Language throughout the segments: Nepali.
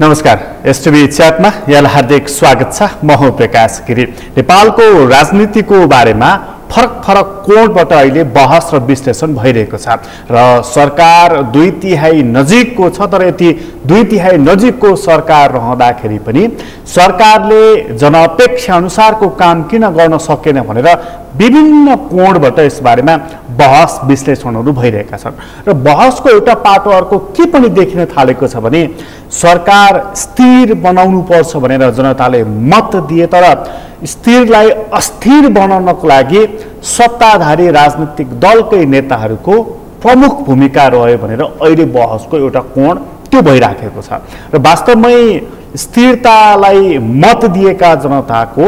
नमस्कार, एसटीभी च्याटमा यहाँलाई हार्दिक स्वागत छ। म हुँ प्रकाश गिरी। नेपालको राजनीतिको बारेमा फरक कोणबाट अहिले बहस र विश्लेषण भइरहेको छ र सरकार 2/3 नजिकको छ। तर यति 2/3 नजिकको सरकार रहँदाखेरि पनि सरकारले जनअपेक्षा अनुसारको काम किन गर्न सकेन भनेर विभिन्न कोणबाट यस बारेमा बहस विश्लेषणहरू भइरहेका छन् र बहसको एउटा पाटो अर्को के पनि देखिन थालेको छ भने सरकार स्थिर बनाउनु पर्छ भनेर जनताले मत दिए, तर स्थिरलाई अस्थिर बनाउनको लागि सत्ताधारी राजनीतिक दलकै नेताहरूको प्रमुख भूमिका रह्यो भनेर अहिले बहसको एउटा कोण त्यो भइराखेको छ र वास्तवमै स्थिरतालाई मत दिएका जनताको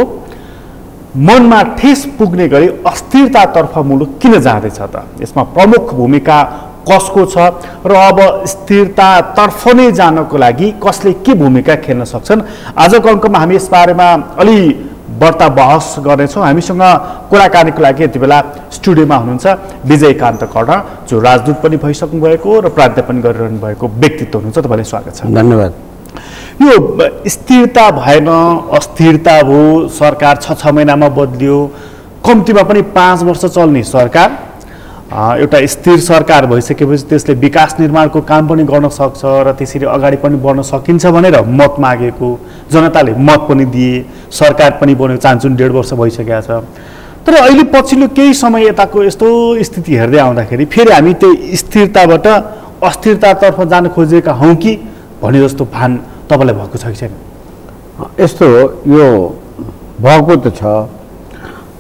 मनमा ठेस पुग्ने गरी अस्थिरतातर्फ मुलुक किन जाँदैछ त? यसमा प्रमुख भूमिका कसको छ र अब स्थिरतातर्फ नै जानको लागि कसले के भूमिका खेल्न सक्छन्? आजको अङ्कमा हामी यस बारेमा अलि बढ्ता बहस गर्नेछौँ। हामीसँग कुराकानीको लागि यति बेला स्टुडियोमा हुनुहुन्छ विजयकान्त कर्ण, जो राजदूत पनि भइसक्नु भएको र प्राध्यापन पनि गरिरहनु भएको व्यक्तित्व हुनुहुन्छ। तपाईँलाई स्वागत छ। धन्यवाद। यो स्थिरता भएन, अस्थिरता भयो, सरकार 6 महिनामा बदलियो, कम्तीमा पनि 5 वर्ष चल्ने सरकार एउटा स्थिर सरकार भइसकेपछि त्यसले विकास निर्माणको काम पनि गर्न सक्छ र त्यसरी अगाडि पनि बढ्न सकिन्छ भनेर मत मागेको, जनताले मत पनि दिए, सरकार पनि बन्यो। 1.5 वर्ष भइसकेको छ। तर अहिले पछिल्लो केही समय यताको यस्तो स्थिति हेर्दै आउँदाखेरि फेरि हामी त्यो स्थिरताबाट अस्थिरतातर्फ जान खोजेका हौँ कि भने जस्तो भान तपाईँलाई भएको छ कि छैन? यस्तो यो भएको त छ,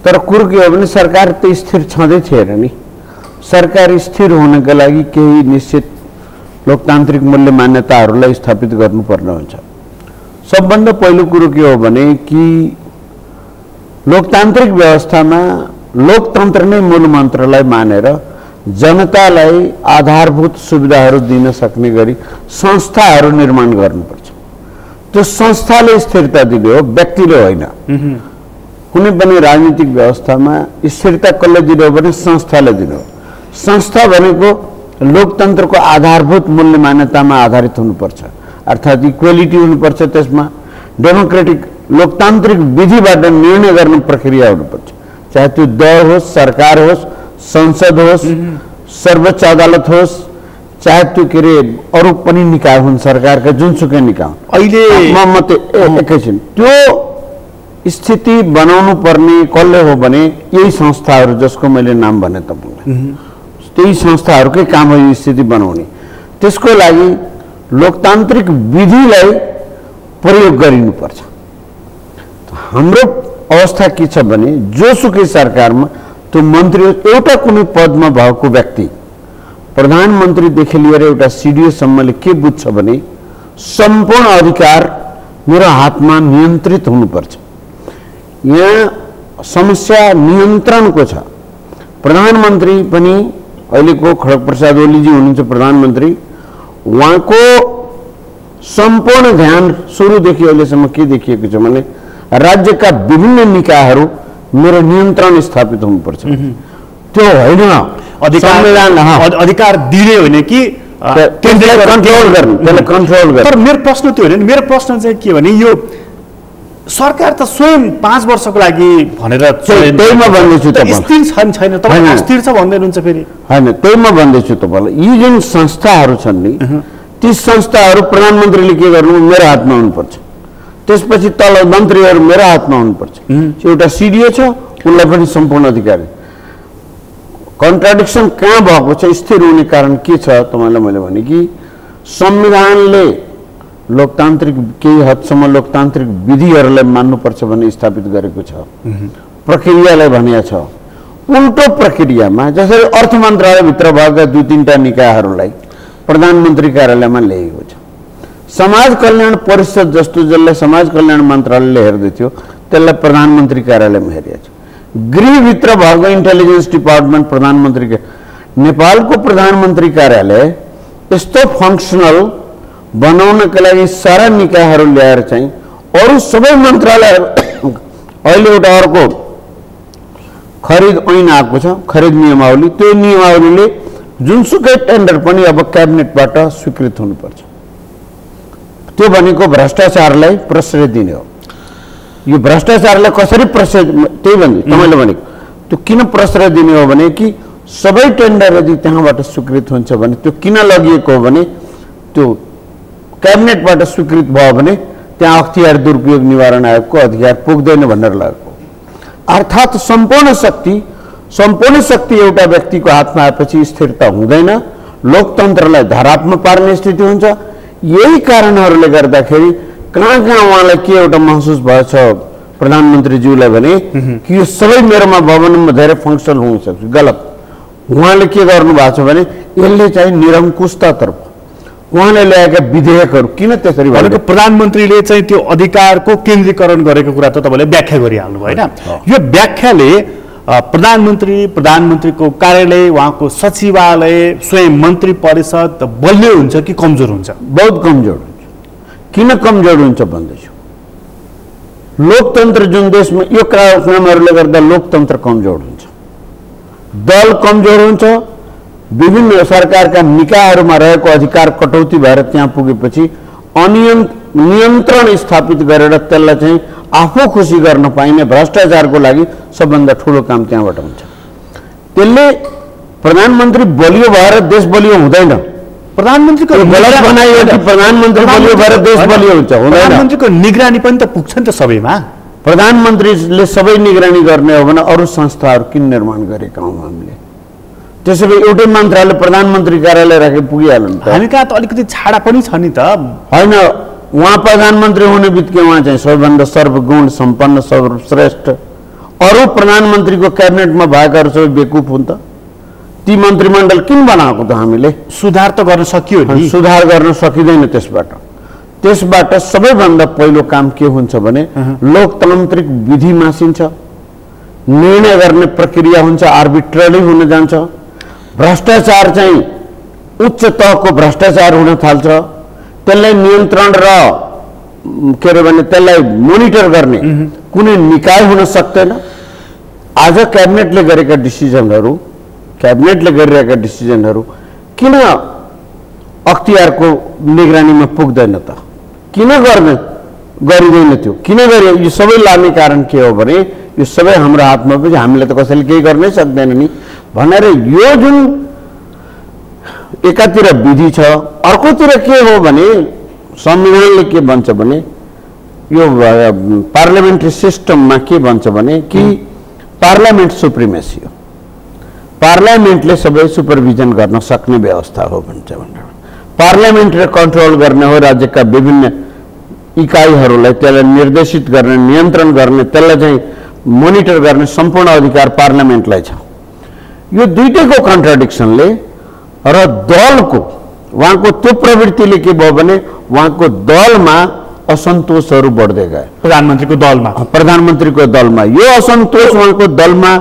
तर कुरो के हो भने सरकार त स्थिर छँदै थिएन नि। सरकार स्थिर हुनको लागि केही निश्चित लोकतान्त्रिक मूल्य मान्यताहरूलाई स्थापित गर्नुपर्ने हुन्छ। सबभन्दा पहिलो कुरो के हो भने कि लोकतान्त्रिक व्यवस्थामा लोकतन्त्र नै मूल मन्त्रलाई मानेर जनतालाई आधारभूत सुविधाहरू दिन सक्ने गरी संस्थाहरू निर्माण गर्नुपर्छ। त्यो संस्थाले स्थिरता दिने हो, व्यक्तिले होइन। कुनै पनि राजनीतिक व्यवस्थामा स्थिरता कसले दिने हो भने संस्थाले दिने हो। संस्था भनेको लोकतन्त्रको आधारभूत मूल्य मान्यतामा आधारित हुनुपर्छ, अर्थात् इक्वेलिटी हुनुपर्छ, त्यसमा डेमोक्रेटिक लोकतान्त्रिक विधिबाट निर्णय गर्ने प्रक्रिया हुनुपर्छ। चाहे त्यो दल होस्, सरकार होस्, संसद होस्, सर्वोच्च अदालत होस्, चाहे त्यो के अरे अरू पनि निकाय हुन्, सरकारका जुनसुकै निकाय अहिले एकैछिन त्यो स्थिति बनाउनु पर्ने कसले हो भने यही संस्थाहरू जसको मैले नाम भने तपाईँलाई, त्यही संस्थाहरूकै काम हो यो स्थिति बनाउने। त्यसको लागि लोकतान्त्रिक विधिलाई प्रयोग गरिनुपर्छ। हाम्रो अवस्था के छ भने जोसुकै सरकारमा त्यो मन्त्री एउटा कुनै पदमा भएको व्यक्ति, प्रधानमन्त्रीदेखि लिएर एउटा सिडिओसम्मले के बुझ्छ भने सम्पूर्ण अधिकार मेरो हातमा नियन्त्रित हुनुपर्छ। यहाँ समस्या नियन्त्रणको छ। प्रधानमन्त्री पनि अहिलेको खड्ग प्रसाद ओलीजी हुनुहुन्छ प्रधानमन्त्री, उहाँको सम्पूर्ण ध्यान सुरुदेखि अहिलेसम्म के देखिएको छ भने राज्यका विभिन्न निकायहरू मेरो नियन्त्रण स्थापित हुनुपर्छ। त्यो होइन, अधिकार दिने होइन कि कन्ट्रोल गर्ने। तर मेरो प्रश्न त्यो होइन। मेरो प्रश्न चाहिँ के भने यो सरकार त स्वयं 5 वर्षको लागि भनेर त्यहीमा भन्दैछु स्थिर छैन, तपाईँ अस्थिर छ भन्दै हुनुहुन्छ फेरि। होइन, त्यहीमा भन्दैछु तपाईँलाई, यी जुन संस्थाहरू छन् नि ती संस्थाहरू प्रधानमन्त्रीले के गर्नु मेरो हातमा हुनुपर्छ। त्यसपछि तल मन्त्रीहरू मेरो हातमा हुनुपर्छ। एउटा सिडिओ छ, उनलाई पनि सम्पूर्ण अधिकार। कन्ट्राडिक्सन कहाँ भएको छ? स्थिर हुने कारण के छ तपाईँलाई मैले भने कि संविधानले लोकतान्त्रिक केही हदसम्म लोकतान्त्रिक विधिहरूलाई मान्नुपर्छ भन्ने स्थापित गरेको छ, प्रक्रियालाई भनेको छ। उल्टो प्रक्रियामा जसरी अर्थ मन्त्रालयभित्र भएका 2-3टा निकायहरूलाई प्रधानमन्त्री कार्यालयमा ल्याएको छ। समाज कल्याण परिषद जस्तो जसलाई समाज कल्याण मन्त्रालयले हेर्दै थियो त्यसलाई प्रधानमन्त्री कार्यालयमा हेरेको छ। गृहभित्र भएको इन्टेलिजेन्स डिपार्टमेन्ट प्रधानमन्त्री, नेपालको प्रधानमन्त्री कार्यालय यस्तो फङ्सनल बनाउनका लागि सारा निकायहरू ल्याएर चाहिँ अरू सबै मन्त्रालयहरू अहिले एउटा अर्को खरिद ऐन आएको छ, खरिद नियमावली। त्यो नियमावलीले जुनसुकै टेन्डर पनि अब क्याबिनेटबाट स्वीकृत हुनुपर्छ। त्यो भनेको भ्रष्टाचारलाई प्रश्रय दिने हो। यो भ्रष्टाचारलाई कसरी प्रश्रय, त्यही भन्दै तपाईँले भनेको त्यो किन प्रश्रय दिने हो भने कि सबै टेन्डर यदि त्यहाँबाट स्वीकृत हुन्छ भने त्यो किन लगिएको हो भने त्यो क्याबिनेटबाट स्वीकृत भयो भने त्यहाँ अख्तियार दुरुपयोग निवारण आयोगको अधिकार पुग्दैन भनेर लागेको। अर्थात् सम्पूर्ण शक्ति एउटा व्यक्तिको हातमा आएपछि स्थिरता हुँदैन, लोकतन्त्रलाई धरापमा पार्ने स्थिति हुन्छ। यही कारणहरूले गर्दाखेरि कहाँ उहाँलाई के एउटा महसुस भएछ प्रधानमन्त्रीज्यूलाई भने कि यो सबै मेरोमा भवनमा धेरै फङ्सनल हुन सक्छ। गलत। उहाँले के गर्नु भएको छ भने यसले चाहिँ निरङ्कुशतातर्फ उहाँले ल्याएका विधेयकहरू किन त्यसरी भनेको प्रधानमन्त्रीले चाहिँ त्यो अधिकारको केन्द्रीकरण गरेको कुरा त तपाईँले व्याख्या गरिहाल्नु भयो होइन। यो व्याख्याले प्रधानमन्त्रीको कार्यालय, उहाँको सचिवालय, स्वयं मन्त्री परिषद बलियो हुन्छ कि कमजोर हुन्छ? बहुत कमजोर हुन्छ। किन कमजोर हुन्छ भन्दैछु, लोकतन्त्र जुन देशमा यो कार्यक्रमहरूले गर्दा लोकतन्त्र कमजोर हुन्छ, दल कमजोर हुन्छ। विभिन्न सरकारका निकायहरूमा रहेको अधिकार कटौती भएर त्यहाँ पुगेपछि नियन्त्रण स्थापित गरेर त्यसलाई चाहिँ आफू खुसी गर्न पाइने भ्रष्टाचारको लागि सबभन्दा ठुलो काम त्यहाँबाट हुन्छ। त्यसले प्रधानमन्त्री बलियो भएर देश बलियो हुँदैन। प्रधानमन्त्रीको गलत बनाइयो कि प्रधानमन्त्री बलियो भएर देश बलियो हुन्छ, हुँदैन। प्रधानमन्त्रीको निगरानी पनि त पुग्छ नि त सबैमा। प्रधानमन्त्रीले सबै निगरानी गर्ने हो भने अरू संस्थाहरू किन निर्माण गरेका हौँ हामीले? त्यसो भए एउटै मन्त्रालय प्रधानमन्त्री कार्यालय राखे पुगिहाल्यो नि त। हामी कहाँ त अलिकति छाडा पनि छ नि त। होइन, उहाँ प्रधानमन्त्री हुने बित्तिकै उहाँ चाहिँ सबैभन्दा सर्वगुण सम्पन्न सर्वश्रेष्ठ। अरू प्रधानमन्त्रीको क्याबिनेटमा भएकाहरू सबै बेकुफ हुन् त। ती मन्त्रीमण्डल किन बनाएको त हामीले? सुधार त गर्न सकियो नि। सुधार गर्न सकिँदैन त्यसबाट सबैभन्दा पहिलो काम के हुन्छ भने लोकतान्त्रिक विधि मासिन्छ, निर्णय गर्ने प्रक्रिया हुन्छ, आर्बिट्ररी हुन जान्छ, भ्रष्टाचार चाहिँ उच्च तहको भ्रष्टाचार हुन थाल्छ, त्यसलाई नियन्त्रण र के अरे भने त्यसलाई मोनिटर गर्ने कुनै निकाय हुन सक्दैन। आज क्याबिनेटले गरेका डिसिजनहरू, क्याबिनेटले गरिरहेका डिसिजनहरू किन अख्तियारको निगरानीमा पुग्दैन त? किन गरिँदैन त्यो? किन गरे? यो सबै लाने कारण के हो भने यो सबै हाम्रो हातमा पनि, हामीले त कसैले केही गर्नै सक्दैन नि भनेर यो जुन एकातिर विधि छ, अर्कोतिर के हो भने संविधानले के भन्छ भने यो पार्लियामेन्ट्री सिस्टममा के भन्छ भने कि पार्लियामेन्ट सुप्रिमेसी हो, पार्लियामेन्टले सबै सुपरभिजन गर्न सक्ने व्यवस्था हो भन्छ। पार्लियामेन्टले कन्ट्रोल गर्ने हो राज्यका विभिन्न इकाइहरूलाई, त्यसलाई निर्देशित गर्ने, नियन्त्रण गर्ने, त्यसलाई चाहिँ मोनिटर गर्ने सम्पूर्ण अधिकार पार्लियामेन्टलाई छ। यो दुईटैको कन्ट्राडिक्सनले र दलको उहाँको त्यो प्रवृत्तिले के भयो भने उहाँको दलमा असन्तोषहरू बढ्दै गए। प्रधानमन्त्रीको दलमा यो असन्तोष उहाँको दलमा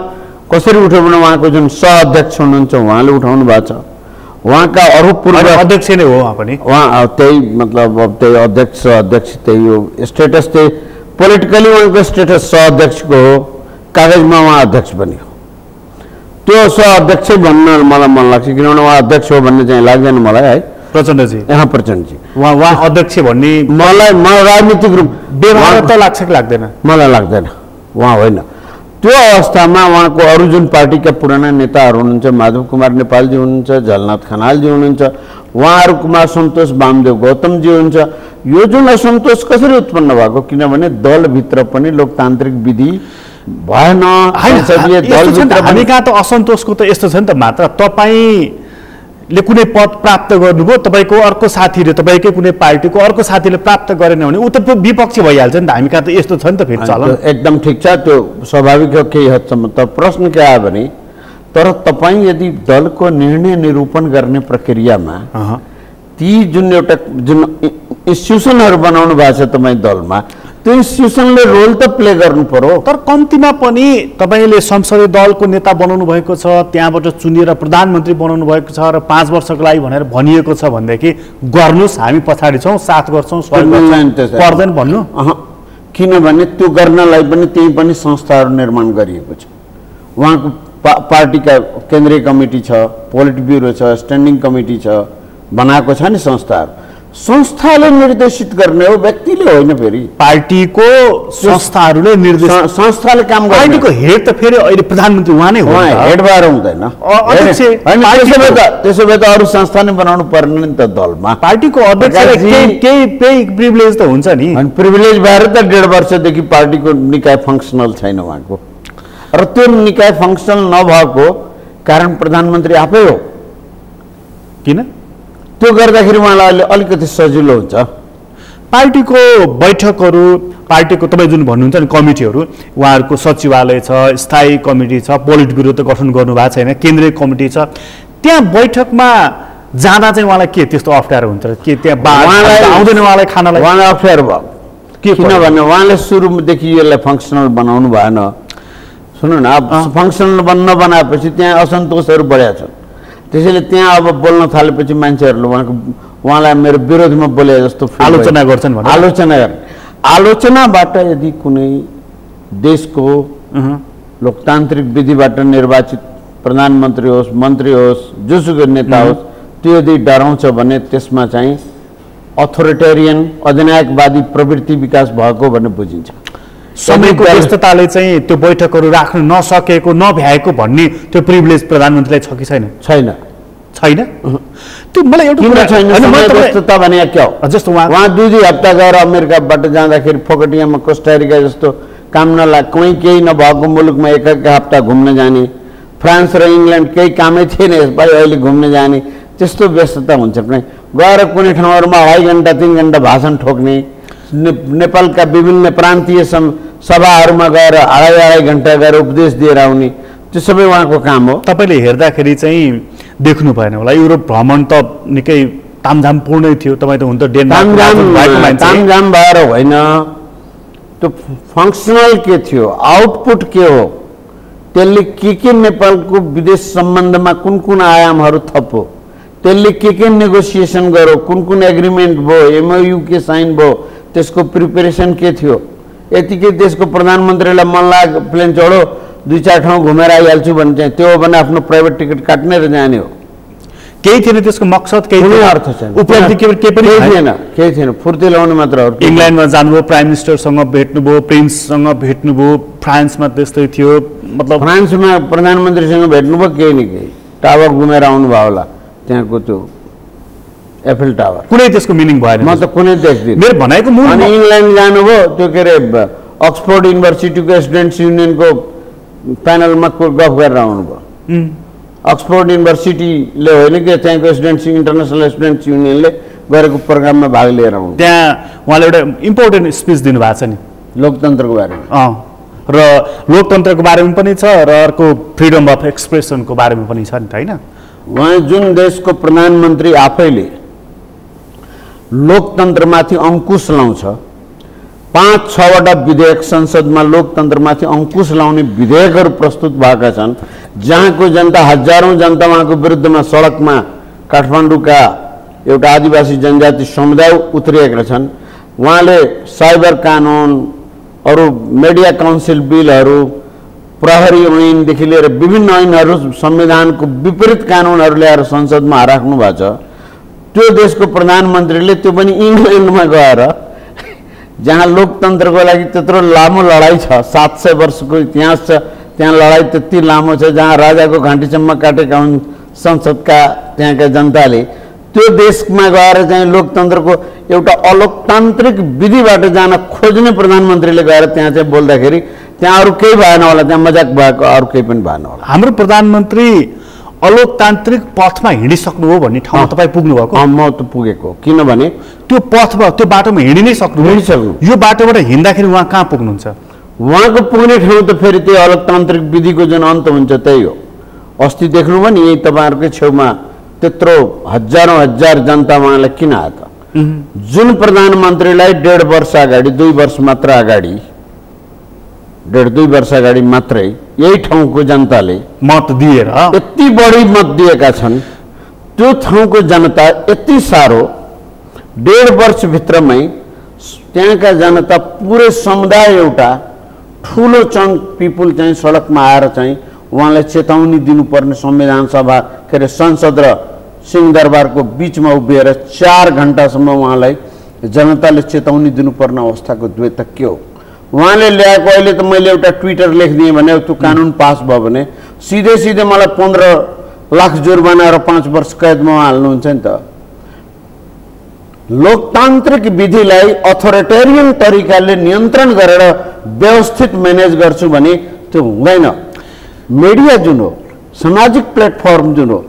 कसरी उठ्यो भने उहाँको जुन सहअध्यक्ष हुनुहुन्छ उहाँले उठाउनु भएको छ। उहाँका अरू पूर्व अध्यक्ष नै हो उहाँ त्यही मतलब त्यही अध्यक्ष त्यही हो, स्टेटस त्यही पोलिटिकली उहाँको स्टेटस सहअध्यक्षको हो, कागजमा उहाँ अध्यक्ष पनि हो। त्यो सहअध्यक्ष भन्न मलाई मन लाग्छ, किनभने उहाँ अध्यक्ष हो भन्ने चाहिँ लाग्दैन मलाई है। प्रचण्डजी प्रचण्डजी उहाँ अध्यक्ष भन्ने मलाई राजनीतिक रूप व्यवहार त लाग्छ कि लाग्दैन? मलाई लाग्दैन उहाँ होइन। त्यो अवस्थामा उहाँको अरू जुन पार्टीका पुराना नेताहरू हुनुहुन्छ, माधव कुमार नेपालजी हुनुहुन्छ, झलनाथ खनालजी हुनुहुन्छ, उहाँहरूकोमा असन्तोष वामदेव गौतमजी हुनुहुन्छ। यो जुन असन्तोष कसरी उत्पन्न भएको? किनभने दलभित्र पनि लोकतान्त्रिक विधि भएन। हामी कहाँ त असन्तोषको त यस्तो छ नि त, मात्र तपाईँले कुनै पद प्राप्त गर्नुभयो, तपाईँको अर्को साथीले, तपाईँकै कुनै पार्टीको अर्को साथीले प्राप्त गरेन भने ऊ त विपक्षी भइहाल्छ नि त। हामी कहाँ त यस्तो छ नि त फेरि चलन। एकदम ठिक छ, त्यो स्वाभाविक हो केही हदसम्म। त प्रश्न के आयो भने तर तपाईँ यदि दलको निर्णय निरूपण गर्ने प्रक्रियामा ती जुन एउटा जुन इन्स्टिट्युसनहरू बनाउनु भएको छ तपाईँ दलमा, त्यो इन्स्टिट्युसनले रोल त प्ले गर्नु पर्यो। तर कम्तीमा पनि तपाईँले संसदीय दलको नेता बनाउनु भएको छ, त्यहाँबाट चुनिएर प्रधानमन्त्री बनाउनु भएको छ र 5 वर्षको लागि भनेर भनिएको छ भनेदेखि गर्नुहोस्, हामी पछाडि छौँ, साथ गर्छौँ, पर्दैन भन्नु। किनभने त्यो गर्नलाई पनि त्यही पनि संस्थाहरू निर्माण गरिएको छ। उहाँको पार्टीका केन्द्रीय कमिटी छ, पोलिट ब्युरो छ, स्ट्यान्डिङ कमिटी छ, बनाएको छ नि संस्थाहरू। संस्थाले निर्देशित गर्ने हो, व्यक्तिले होइन। फेरि पार्टीको संस्थाहरूले निर्देश संस्थाले काम गर्ने। पार्टीको हेड त फेरि अहिले प्रधानमन्त्री उहाँ नै हो, हेड भएर हुँदैन। त्यसो भए त अरू संस्था नै बनाउनु पर्ने नि त दलमा। पार्टीको अध्यक्षलाई केही प्रिभिलेज त हुन्छ नि। अनि प्रिभिलेज भएर त 1.5 वर्षदेखि पार्टीको निकाय फङ्सनल छैन उहाँको, र त्यो निकाय फङ्सनल नभएको कारण प्रधानमन्त्री आफै हो। किन? त्यो गर्दाखेरि उहाँलाई अलिकति सजिलो हुन्छ। पार्टीको बैठकहरू, पार्टीको तपाईँ जुन भन्नुहुन्छ नि कमिटीहरू, उहाँहरूको सचिवालय छ, स्थायी कमिटी छ, पोलिट ब्युरो त गठन गर्नुभएको छैन, केन्द्रीय कमिटी छ, त्यहाँ बैठकमा जाँदा चाहिँ उहाँलाई के त्यस्तो अप्ठ्यारो हुन्छ र के त्यहाँ आउँदैन उहाँलाई खानालाई? उहाँलाई अप्ठ्यारो भयो किनभने उहाँले सुरुदेखि यसलाई फङ्सनल बनाउनु भएन। सुन्नु न, अब फङ्सनल नबनाएपछि त्यहाँ असन्तोषहरू बढेका छन्। त्यसैले त्यहाँ अब बोल्न थालेपछि मान्छेहरूले उहाँलाई मेरो विरोधमा बोले जस्तो आलोचना गर्छन्। आलोचनाबाट यदि कुनै देशको लोकतान्त्रिक विधिबाट निर्वाचित प्रधानमन्त्री होस्, मन्त्री होस्, जोसुकै नेता होस्, त्यो यदि डराउँछ भने त्यसमा चाहिँ अथोरिटेरियन अधिनायकवादी प्रवृत्ति विकास भएको भन्ने बुझिन्छ। समयको व्यस्तताले चाहिँ त्यो बैठकहरू राख्न नसकेको, नभ्याएको भन्ने त्यो प्रिभिलेज प्रधानमन्त्रीलाई छ कि छैन? छैन। त्यो मलाई एउटा किन छैन? व्यस्तता भने क्या हो? जस्तो उहाँ 2 हप्ता गएर अमेरिकाबाट जाँदाखेरि फोकटियामा कोस्टारिका जस्तो काम कहीँ केही नभएको मुलुकमा एक हप्ता घुम्न जाने, फ्रान्स र इङ्ल्यान्ड केही कामै थिएन, यसपालि अहिले घुम्न जाने, त्यस्तो व्यस्तता हुन्छ पनि। गएर कुनै ठाउँहरूमा 2.5 घन्टा 3 घन्टा भाषण ठोक्ने, नेपालका विभिन्न प्रान्तीय सभाहरूमा गएर 2.5 घन्टा गएर उपदेश दिएर आउने, त्यो सबै उहाँको काम हो। तपाईँले हेर्दाखेरि चाहिँ देख्नु भएन होला, युरोप भ्रमण त निकै तामझामपूर्णै थियो। तपाईँ त हुन त तामझाम भएर होइन, त्यो फङ्सनल के थियो, आउटपुट के हो, त्यसले के नेपालको विदेश सम्बन्धमा कुन आयामहरू थप्यो, त्यसले के नेगोसिएसन गर्यो, कुन एग्रिमेन्ट भयो, एमओयू के साइन भयो, त्यसको प्रिपेरेसन के थियो। यतिकै देशको प्रधानमन्त्रीलाई मन लाग्यो प्लेन चढो 2-4 ठाउँ घुमेर आइहाल्छु भने चाहिँ त्यो हो भने आफ्नो प्राइभेट टिकट काट्ने र जाने हो। केही थिएन त्यसको मकसद, केही अर्थ छैन, उपलब्धि केही थिएन, फुर्ती ल्याउने मात्र हो। इङ्ल्यान्डमा जानुभयो, प्राइम मिनिस्टरसँग भेट्नुभयो, प्रिन्ससँग भेट्नुभयो, फ्रान्समा त्यस्तै थियो, मतलब फ्रान्समा प्रधानमन्त्रीसँग भेट्नुभयो, केही न केही टावर घुमेर आउनुभयो होला, त्यहाँको त्यो एफेल टावर। कुनै त्यसको मिनिङ भएन, म त कुनै देख्दिनँ। मेरो भनाइको मूल अनि इङ्ल्यान्ड जानुभयो, त्यो के अरे अक्सफोर्ड युनिभर्सिटीको स्टुडेन्ट्स युनियनको प्यानलमा गफ गरेर आउनुभयो। अक्सफोर्ड युनिभर्सिटीले होइन कि त्यहाँको स्टुडेन्ट्स इन्टरनेसनल स्टुडेन्ट्स युनियनले गरेको प्रोग्राममा भाग लिएर आउनु। त्यहाँ उहाँले एउटा इम्पोर्टेन्ट स्पिच दिनुभएको छ नि लोकतन्त्रको बारेमा, र लोकतन्त्रको बारेमा पनि छ, र अर्को फ्रिडम अफ एक्सप्रेसनको बारेमा पनि छ नि त, होइन? उहाँ जुन देशको प्रधानमन्त्री आफैले लोकतन्त्रमाथि अंकुश लाउँछ, 5-6वटा विधेयक संसदमा लोकतन्त्रमाथि अंकुश लाउने विधेयकहरू प्रस्तुत भएका छन्, जहाँको जनता, हजारौं जनता उहाँको विरुद्धमा सडकमा काठमाडौँका एउटा आदिवासी जनजाति समुदाय उत्रिएका छन्। उहाँले साइबर कानुन, अरू मिडिया काउन्सिल बिलहरू, प्रहरी ऐनदेखि लिएर विभिन्न ऐनहरू, संविधानको विपरीत कानुनहरू ल्याएर संसदमा राख्नु भएको छ। त्यो देशको प्रधानमन्त्रीले, त्यो पनि इङ्ल्यान्डमा गएर, जहाँ लोकतन्त्रको लागि त्यत्रो लामो लडाई छ, 700 वर्षको इतिहास छ, त्यहाँ लडाई त्यति लामो छ, जहाँ राजाको घाँटीसम्म काटेका हुन् संसदका त्यहाँका जनताले, त्यो देशमा गएर चाहिँ लोकतन्त्रको एउटा अलोकतान्त्रिक विधिबाट जान खोज्ने प्रधानमन्त्रीले गएर त्यहाँ चाहिँ बोल्दाखेरि त्यहाँ अरू केही भएन होला, त्यहाँ मजाक भएको अरू केही पनि भएन होला। हाम्रो प्रधानमन्त्री अलोकतान्त्रिक पथमा हिँडिसक्नु हो भन्ने ठाउँमा तपाईँ पुग्नु भएको? म त पुगेको, किनभने त्यो पथमा, त्यो बाटोमा हिँडि नै सक्नु, यो बाटोबाट हिँड्दाखेरि उहाँ कहाँ पुग्नुहुन्छ? उहाँको पुग्ने ठाउँ त फेरि त्यही अलोकतान्त्रिक विधिको जुन अन्त हुन्छ त्यही हो। अस्ति देख्नुभयो नि, यही तपाईँहरूकै छेउमा त्यत्रो हजारौं हजार जनता उहाँलाई किन आयो त? जुन प्रधानमन्त्रीलाई 1.5 वर्ष अगाडि, 2 वर्ष मात्र अगाडि, 1.5-2 वर्ष अगाडि मात्रै यही ठाउँको जनताले मत दिएर यति बढी मत दिएका छन्, त्यो ठाउँको जनता यति साह्रो 1.5 वर्षभित्रमै त्यहाँका जनता पुरै समुदाय एउटा ठुलो चङ्क पिपुल चाहिँ सडकमा आएर चाहिँ उहाँलाई चेतावनी दिनुपर्ने संविधान सभा, के अरे संसद र सिंहदरबारको बिचमा उभिएर 4 घण्टासम्म उहाँलाई जनताले चेतावनी दिनुपर्ने अवस्थाको द्वैत के हो? उहाँले ल्याएको अहिले त मैले एउटा ट्विटर लेखिदिएँ भने त्यो कानुन पास भयो भने सिधै सिधै मलाई 15 लाख जुर्माना र 5 वर्ष कैदमा हाल्नुहुन्छ नि त। लोकतान्त्रिक विधिलाई अथोरिटेरियन तरिकाले नियन्त्रण गरेर व्यवस्थित म्यानेज गर्छु भने त्यो हुँदैन। मिडिया जुन हो, सामाजिक प्लेटफर्म जुन हो,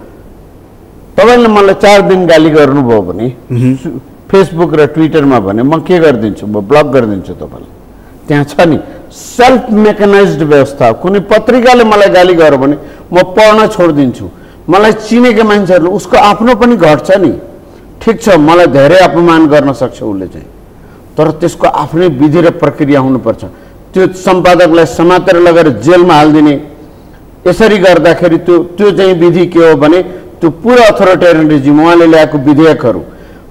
तपाईँले मलाई 4 दिन गाली गर्नुभयो भने फेसबुक र ट्विटरमा भने म के गरिदिन्छु, म ब्लक गरिदिन्छु तपाईँलाई। त्यहाँ छ नि सेल्फ मेकानाइज्ड व्यवस्था। कुनै पत्रिकाले मलाई गाली गर्यो भने म पढ्न छोडिदिन्छु। मलाई चिनेको मान्छेहरूले उसको आफ्नो पनि घट्छ नि, ठिक छ मलाई धेरै अपमान गर्न सक्छ उसले चाहिँ, तर त्यसको आफ्नै विधि र प्रक्रिया हुनुपर्छ। त्यो सम्पादकलाई समातेर लगेर जेलमा हालिदिने, यसरी गर्दाखेरि त्यो चाहिँ विधि के हो भने त्यो पुरा अथोरिटेरियन रिजिम, उहाँले ल्याएको विधेयकहरू,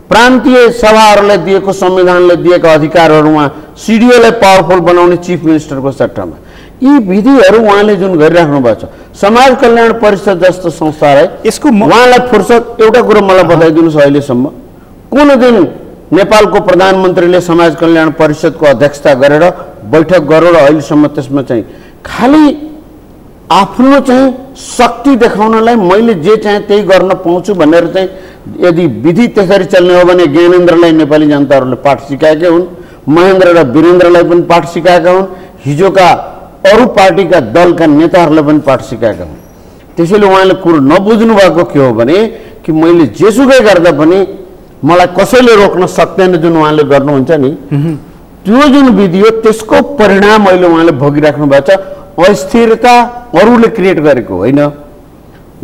प्रान्तीय सभाहरूलाई दिएको, संविधानले दिएका अधिकारहरूमा सिडिओलाई पावरफुल बनाउने चिफ मिनिस्टरको सट्टामा यी विधिहरू उहाँले जुन गरिराख्नु भएको छ। समाज कल्याण परिषद जस्तो संस्थालाई यसको उहाँलाई फुर्सद, एउटा कुरो मलाई बताइदिनुहोस्, अहिलेसम्म कुन दिन नेपालको प्रधानमन्त्रीले समाज कल्याण परिषदको अध्यक्षता गरेर बैठक गरेर अहिलेसम्म त्यसमा चाहिँ खालि आफ्नो चाहिँ शक्ति देखाउनलाई मैले जे चाहे त्यही गर्न पाउँछु भनेर चाहिँ यदि विधि त्यसरी चल्ने हो भने ज्ञानेन्द्रलाई नेपाली जनताहरूले पाठ सिकाएकै हुन्, महेन्द्र र वीरेन्द्रलाई पनि पाठ सिकाएका हुन्, हिजोका अरू पार्टीका दलका नेताहरूलाई पनि पाठ सिकाएका हुन्। त्यसैले उहाँले कुरो नबुझ्नु भएको के हो भने कि मैले जेसुकै गर्दा पनि मलाई कसैले रोक्न सक्दैन जुन उहाँले गर्नुहुन्छ नि, त्यो जुन विधि हो त्यसको परिणाम अहिले उहाँले भोगिराख्नु भएको छ। अस्थिरता अरूले क्रिएट गरेको होइन,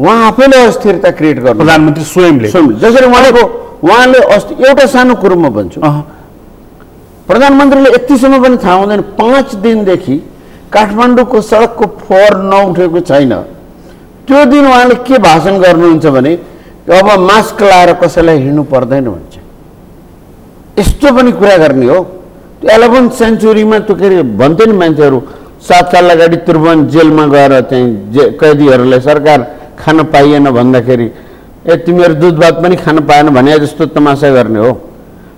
उहाँ आफैले अस्थिरता क्रिएट गर्नु, प्रधानमन्त्री स्वयंले। जसरी उहाँले एउटा सानो कुरो म भन्छु, प्रधानमन्त्रीले यतिसम्म पनि थाहा हुँदैन 5 दिनदेखि काठमाडौँको सडकको फोहोर नउठेको छैन। त्यो दिन उहाँले के भाषण गर्नुहुन्छ भने अब मास्क लाएर कसैलाई हिँड्नु पर्दैन भन्छ। यस्तो पनि कुरा गर्ने हो? 11 सेन्चुरीमा त्यो के अरे भन्थे नि मान्छेहरू, 7 साल अगाडि त्रिभुवन जेलमा गएर चाहिँ कैदीहरूलाई सरकार खान पाइएन भन्दाखेरि ए तिमीहरू दुध भात पनि खान पाएन भने जस्तो तमासा गर्ने हो?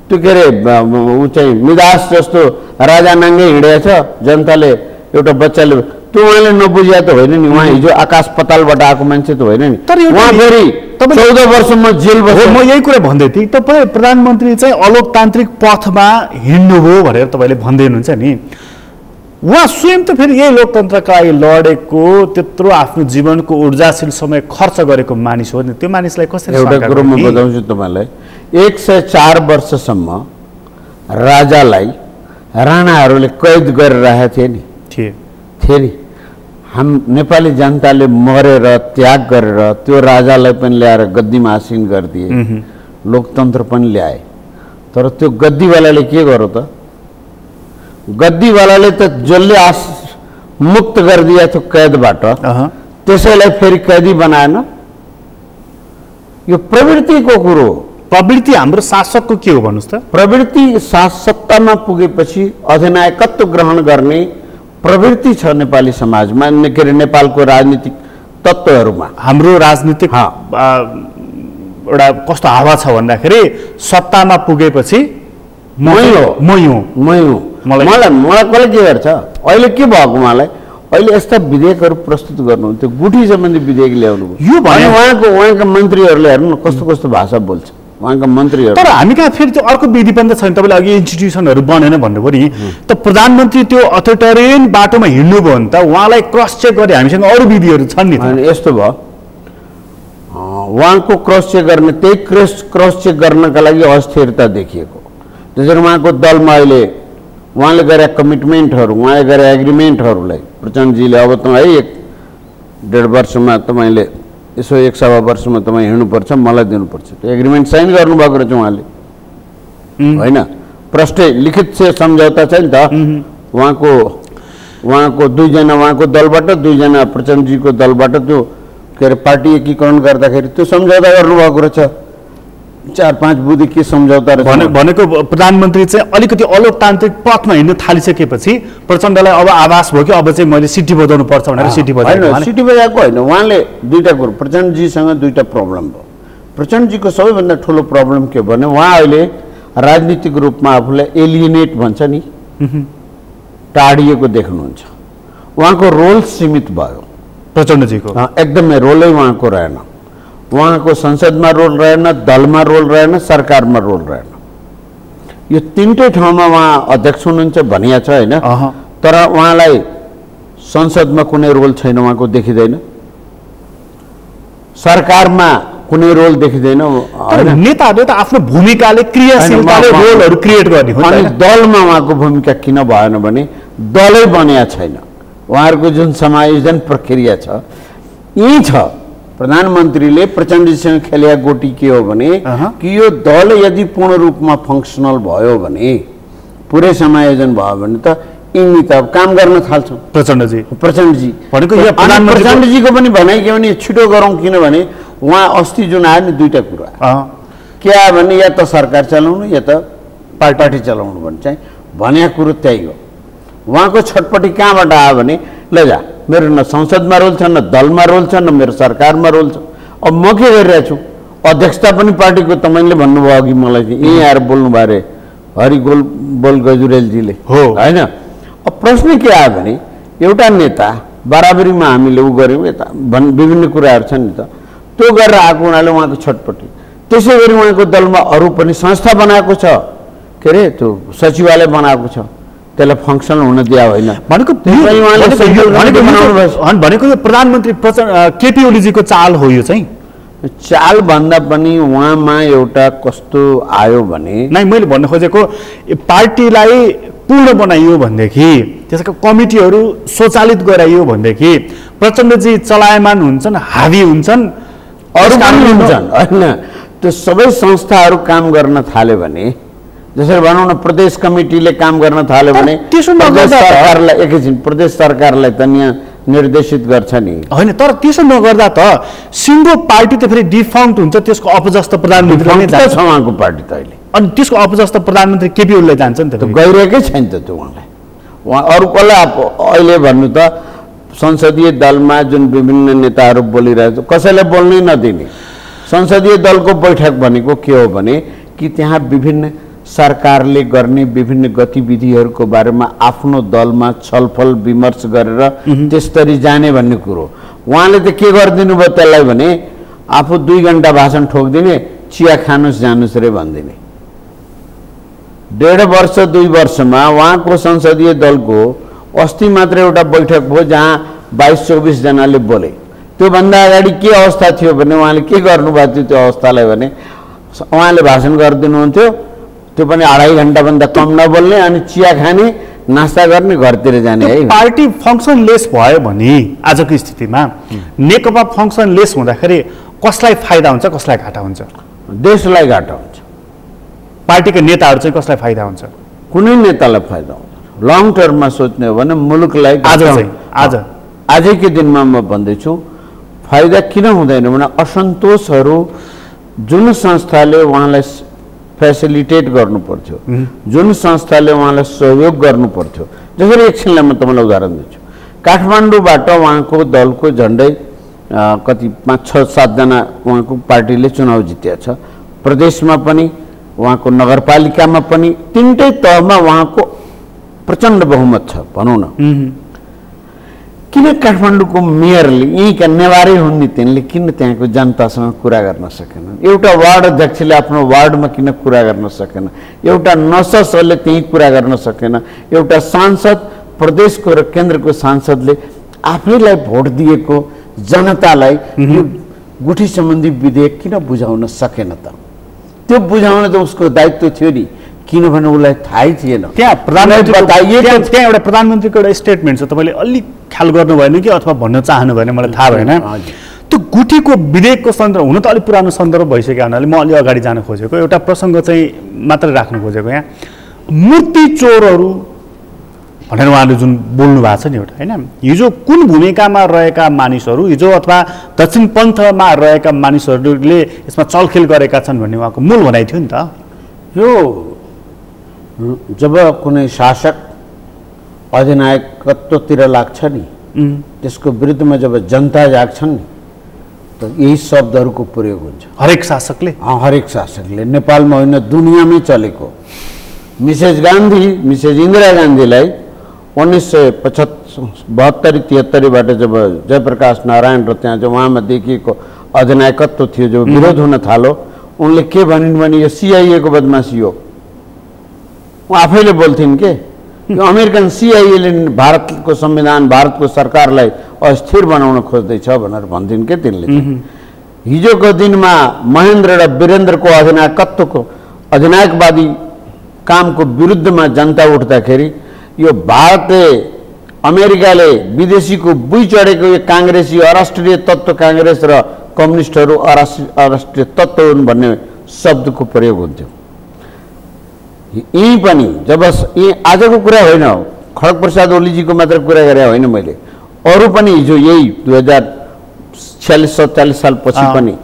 त्यो के अरे ऊ चाहिँ मिदास जस्तो राजा नाङ्गे हिँडेछ, जनताले एउटा बच्चाले त्यो उहाँले नबुझ्या त होइन नि। उहाँ हिजो आकाश पतालबाट आएको मान्छे त होइन नि। उहाँ फेरि 14 वर्षमा जेल बस्यो। म यही कुरा भन्दै थिएँ, तपाईँ प्रधानमन्त्री चाहिँ अलोकतान्त्रिक पथमा हिँड्नुभयो भनेर तपाईँले भन्दै हुनुहुन्छ नि। उहाँ स्वयं त फेरि यही लोकतन्त्रका लागि लडेको, त्यत्रो आफ्नो जीवनको ऊर्जाशील समय खर्च गरेको मानिस हो नि। त्यो मानिसलाई कसरी? एउटा कुरो म बताउँछु तपाईँलाई, 104 वर्षसम्म राजालाई राणाहरूले कैद गरिरहेका थिए नि, थिए नि। हाम नेपाली जनताले मरेर त्याग गरेर त्यो राजालाई पनि ल्याएर गद्दीमा आसीन गरिदिए, लोकतन्त्र पनि ल्याए। तर त्यो गद्दीवालाले के गर्यो त? गद्दीवालाले त जसले मुक्त गरिदिया थियो कैदबाट, त्यसैलाई फेरि कैदी बनाएन। यो प्रवृत्तिको कुरो हो। प्रवृत्ति हाम्रो शासकको के हो भन्नुहोस् त? प्रवृत्ति सत्तामा पुगेपछि अधिनायकत्व ग्रहण गर्ने प्रवृत्ति छ नेपाली समाजमा, के अरे नेपालको राजनीतिक तत्त्वहरूमा। हाम्रो राजनीतिक एउटा कस्तो हावा छ भन्दाखेरि सत्तामा पुगेपछि मलाई कसले के गर्छ? अहिले के भएको उहाँलाई? अहिले यस्ता विधेयकहरू प्रस्तुत गर्नुहुन्थ्यो, गुठी सम्बन्धी विधेयक ल्याउनु यो भने उहाँका मन्त्रीहरूले हेर्नु न कस्तो कस्तो भाषा बोल्छ उहाँका मन्त्रीहरू। तर हामी कहाँ फेरि त्यो अर्को विधि पनि त छैन। तपाईँले अघि इन्स्टिट्युसनहरू बनेन भन्नुभयो नि, त प्रधानमन्त्री त्यो अथोरिटेरियन बाटोमा हिँड्नुभयो भने त उहाँलाई क्रस चेक गरे हामीसँग अरू विधिहरू छन् नि। यस्तो भयो, उहाँको क्रस चेक गर्ने, त्यही क्रस चेक गर्नका लागि अस्थिरता देखिएको। त्यसरी उहाँको दलमा अहिले उहाँले गरे कमिटमेन्टहरू, उहाँले गरे एग्रिमेन्टहरूलाई प्रचण्डजीले अब तपाईँ 1.5 वर्षमा तपाईँले यसो 1.25 वर्षमा तपाईँ हिँड्नुपर्छ, मलाई दिनुपर्छ, त्यो एग्रिमेन्ट साइन गर्नुभएको रहेछ उहाँले, होइन? प्रष्टै लिखित से सम्झौता छ नि त। उहाँको 2 जना उहाँको दलबाट, 2 जना प्रचण्डजीको दलबाट त्यो के अरे पार्टी एकीकरण गर्दाखेरि त्यो सम्झौता गर्नुभएको रहेछ। 4-5 बुँदी के सम्झौता भनेको प्रधानमन्त्री चाहिँ अलिकति अलोकतान्त्रिक पथमा हिँड्न थालिसकेपछि प्रचण्डलाई अब आभास भयो कि अब चाहिँ मैले सिटी बजाउनु पर्छ भनेर सिटी बजाएको। सिटी बजाएको होइन, उहाँले 2टा कुरो, प्रचण्डजीसँग 2टा प्रब्लम भयो। प्रचण्डजीको सबैभन्दा ठुलो प्रब्लम के भने उहाँ अहिले राजनीतिक रूपमा आफूलाई एलिएनेट भन्छ नि, टाढिएको देख्नुहुन्छ। उहाँको रोल सीमित भयो प्रचण्डजीको, एकदमै रोलै उहाँको रहेन। उहाँको संसदमा रोल रहेन, दलमा रोल रहेन, सरकारमा रोल रहेन। यो तीनटै ठाउँमा उहाँ अध्यक्ष हुनुहुन्छ भनिया छ होइन, तर उहाँलाई संसदमा कुनै रोल छैन, उहाँको देखिँदैन। सरकारमा कुनै रोल देखिँदैन। नेताहरूले त आफ्नो भूमिकाले क्रियाशीलताले रोलहरू क्रिएट गर्ने हो। अनि दलमा उहाँको भूमिका किन भएन भने दलै बनिया छैन। उहाँहरूको जुन समायोजन प्रक्रिया छ यही छ। प्रधानमन्त्रीले प्रचण्डजीसँग खेलेका गोटी के हो भने कि यो दल यदि पूर्ण रूपमा फङ्सनल भयो भने, पुरै समायोजन भयो भने त यिनी त काम गर्न थाल्छौँ। प्रचण्डजी भनेको यो प्रचण्डजीको पनि भनाइ के भने छिटो गरौँ, किनभने उहाँ अस्ति जुन आयो नि दुईटा कुरा के आयो भने या त सरकार चलाउनु या त पार्टी चलाउनु भने चाहिँ भन्या कुरो त्यही हो। उहाँको छटपट्टि कहाँबाट आयो भने लैजा मेरो न संसदमा रोल छ, न दलमा रोल छ, न मेरो सरकारमा रोल छ। अब म के गरिरहेको छु, अध्यक्षता पनि पार्टीको तपाईँले भन्नुभयो अघि मलाई यहीँ आएर बोल्नुभयो अरे हरिगोल बोल गजुरेलजीले होइन। अब प्रश्न के आयो भने एउटा नेता बराबरीमा हामीले उ गऱ्यौँ यता विभिन्न कुराहरू छन् नि त, त्यो गरेर आएको हुनाले उहाँको छटपट्टि। त्यसै गरी उहाँको दलमा अरू पनि संस्था बनाएको छ, के अरे त्यो सचिवालय बनाएको छ, त्यसलाई फङ्सनल हुन दिया होइन। भनेको यो प्रधानमन्त्री केपी ओलीजीको चाल हो। यो चाहिँ चाल भन्दा पनि उहाँमा एउटा कस्तो आयो भने नै मैले भन्न खोजेको पार्टीलाई पूर्ण बनाइयो भनेदेखि, त्यसका कमिटीहरू स्वचालित गराइयो भनेदेखि प्रचण्डजी चलायमान हुन्छन्, हावी हुन्छन्, अरू पनि हुन्छन् होइन। त्यो सबै संस्थाहरू काम गर्न थाल्यो भने, जसरी भनौँ न प्रदेश कमिटीले काम गर्न थाल्यो भने सरकारलाई एकैछिन प्रदेश सरकारलाई त यहाँ निर्देशित गर्छ नि होइन। तर त्यसो नगर्दा त सिङ्गो पार्टी त फेरि डिफङ्क्ट हुन्छ, त्यसको अपजस्त प्रधानमन्त्री छ उहाँको पार्टी त अहिले। अनि त्यसको अपजस्त प्रधानमन्त्री केपी ओलीलाई जान्छ नि त, गइरहेकै छैन त त्यो उहाँलाई। उहाँ अरू कसलाई अहिले भन्नु त संसदीय दलमा जुन विभिन्न नेताहरू बोलिरहेको छ कसैलाई बोल्नै नदिने। संसदीय दलको बैठक भनेको के हो भने कि त्यहाँ विभिन्न सरकारले गर्ने विभिन्न गतिविधिहरूको बारेमा आफ्नो दलमा छलफल विमर्श गरेर त्यसरी जाने भन्ने कुरो। उहाँले त के गरिदिनु भयो त्यसलाई भने आफू 2 घण्टा भाषण ठोकिदिने, चिया खानुहोस् जानुहोस् रे भनिदिने। 1.5 वर्ष 2 वर्षमा उहाँको संसदीय दलको अस्ति मात्र एउटा बैठक भयो जहाँ 22-24 जनाले बोले। त्योभन्दा अगाडि के अवस्था थियो भने उहाँले के गर्नुभएको थियो त्यो अवस्थालाई भने उहाँले भाषण गरिदिनुहुन्थ्यो, त्यो पनि 2.5 घण्टाभन्दा कम नबोल्ने अनि चिया खाने, नास्ता गर्ने, घरतिर जाने। है पार्टी फङ्सनलेस भयो भने आजको स्थितिमा नेकपा फङ्सनलेस हुँदाखेरि कसलाई फाइदा हुन्छ, कसलाई घाटा हुन्छ? देशलाई घाटा हुन्छ। पार्टीका नेताहरू चाहिँ कसलाई फाइदा हुन्छ? कुनै नेतालाई फाइदा हुन्छ। लङ टर्ममा सोच्ने हो भने मुलुकलाई आजकै दिनमा म भन्दैछु फाइदा किन हुँदैन भने असन्तोषहरू जुन संस्थाले उहाँलाई फेसिलिटेट गर्नु पर्थ्यो, जुन संस्थाले उहाँलाई सहयोग गर्नु पर्थ्यो, जसरी एकछिनलाई म तपाईँलाई उदाहरण दिन्छु। काठमाडौँबाट उहाँको दलको झन्डै कति 5-6-7 जना उहाँको पार्टीले चुनाव जितेको छ। प्रदेशमा पनि उहाँको नगरपालिकामा पनि तीनटै तहमा उहाँको प्रचण्ड बहुमत छ भनौँ न। किन काठमाडौँको मेयरले यहीँका नेवारै हुन् नि तिनले किन त्यहाँको जनतासँग कुरा गर्न सकेनन्? एउटा वार्ड अध्यक्षले आफ्नो वार्डमा किन कुरा गर्न सकेन? एउटा नससले त्यहीँ कुरा गर्न सकेन? एउटा सांसद प्रदेशको र केन्द्रको सांसदले आफैलाई भोट दिएको जनतालाई यो गुठी सम्बन्धी विधेयक किन बुझाउन सकेन त? त्यो बुझाउन त उसको दायित्व थियो नि, किनभने उसलाई थाहै थिएन। त्यहाँ एउटा प्रधानमन्त्रीको एउटा स्टेटमेन्ट छ, तपाईँले अलिक ख्याल गर्नु भएन कि अथवा भन्न चाहनु भएन मलाई थाहा भएन। त्यो गुठीको विधेयकको सन्दर्भ हुन त अलिक पुरानो सन्दर्भ भइसक्यो हुनाले म अलि अगाडि जान खोजेको एउटा प्रसङ्ग चाहिँ मात्रै राख्नु खोजेको। यहाँ मूर्ति चोरहरू भनेर उहाँले जुन बोल्नु भएको छ नि एउटा होइन, हिजो कुन भूमिकामा रहेका मानिसहरू, हिजो अथवा दक्षिण पन्थमा रहेका मानिसहरूले यसमा चलखेल गरेका छन् भन्ने उहाँको मूल भनाइ थियो नि त। यो जब कुनै शासक अधिनायकत्वतिर लाग्छ नि त्यसको विरुद्धमा जब जनता जाग्छन् नि त यही शब्दहरूको प्रयोग हुन्छ हरेक शासकले हरेक शासकले। नेपालमा होइन दुनियाँमै चलेको। मिसेस इन्दिरा गान्धीलाई 1972-73बाट जब जयप्रकाश नारायण र त्यहाँ चाहिँ उहाँमा देखिएको अधिनायकत्व थियो जब विरोध हुन थाल्यो, उनले के भनिन् भने यो CIA को बदमासी हो। ऊ आफैले बोल्थिन् के यो अमेरिकन CIA ले भारतको संविधान भारतको सरकारलाई अस्थिर बनाउन खोज्दैछ भनेर भन्थिन् के तिनले। हिजोको दिनमा महेन्द्र र वीरेन्द्रको अधिनायकवादी कामको विरुद्धमा जनता उठ्दाखेरि यो भारतले अमेरिकाले विदेशीको बुई चढेको यो काङ्ग्रेसी अराष्ट्रिय तत्त्व काङ्ग्रेस र कम्युनिस्टहरू अराष्ट्रिय तत्त्व हुन् भन्ने शब्दको प्रयोग हुन्थ्यो। यही पनि जब आजको कुरा होइन, खड्ग प्रसाद ओलीजीको मात्र कुरा गरे होइन मैले, अरू पनि हिजो यही 2046-47 सालपछि पनि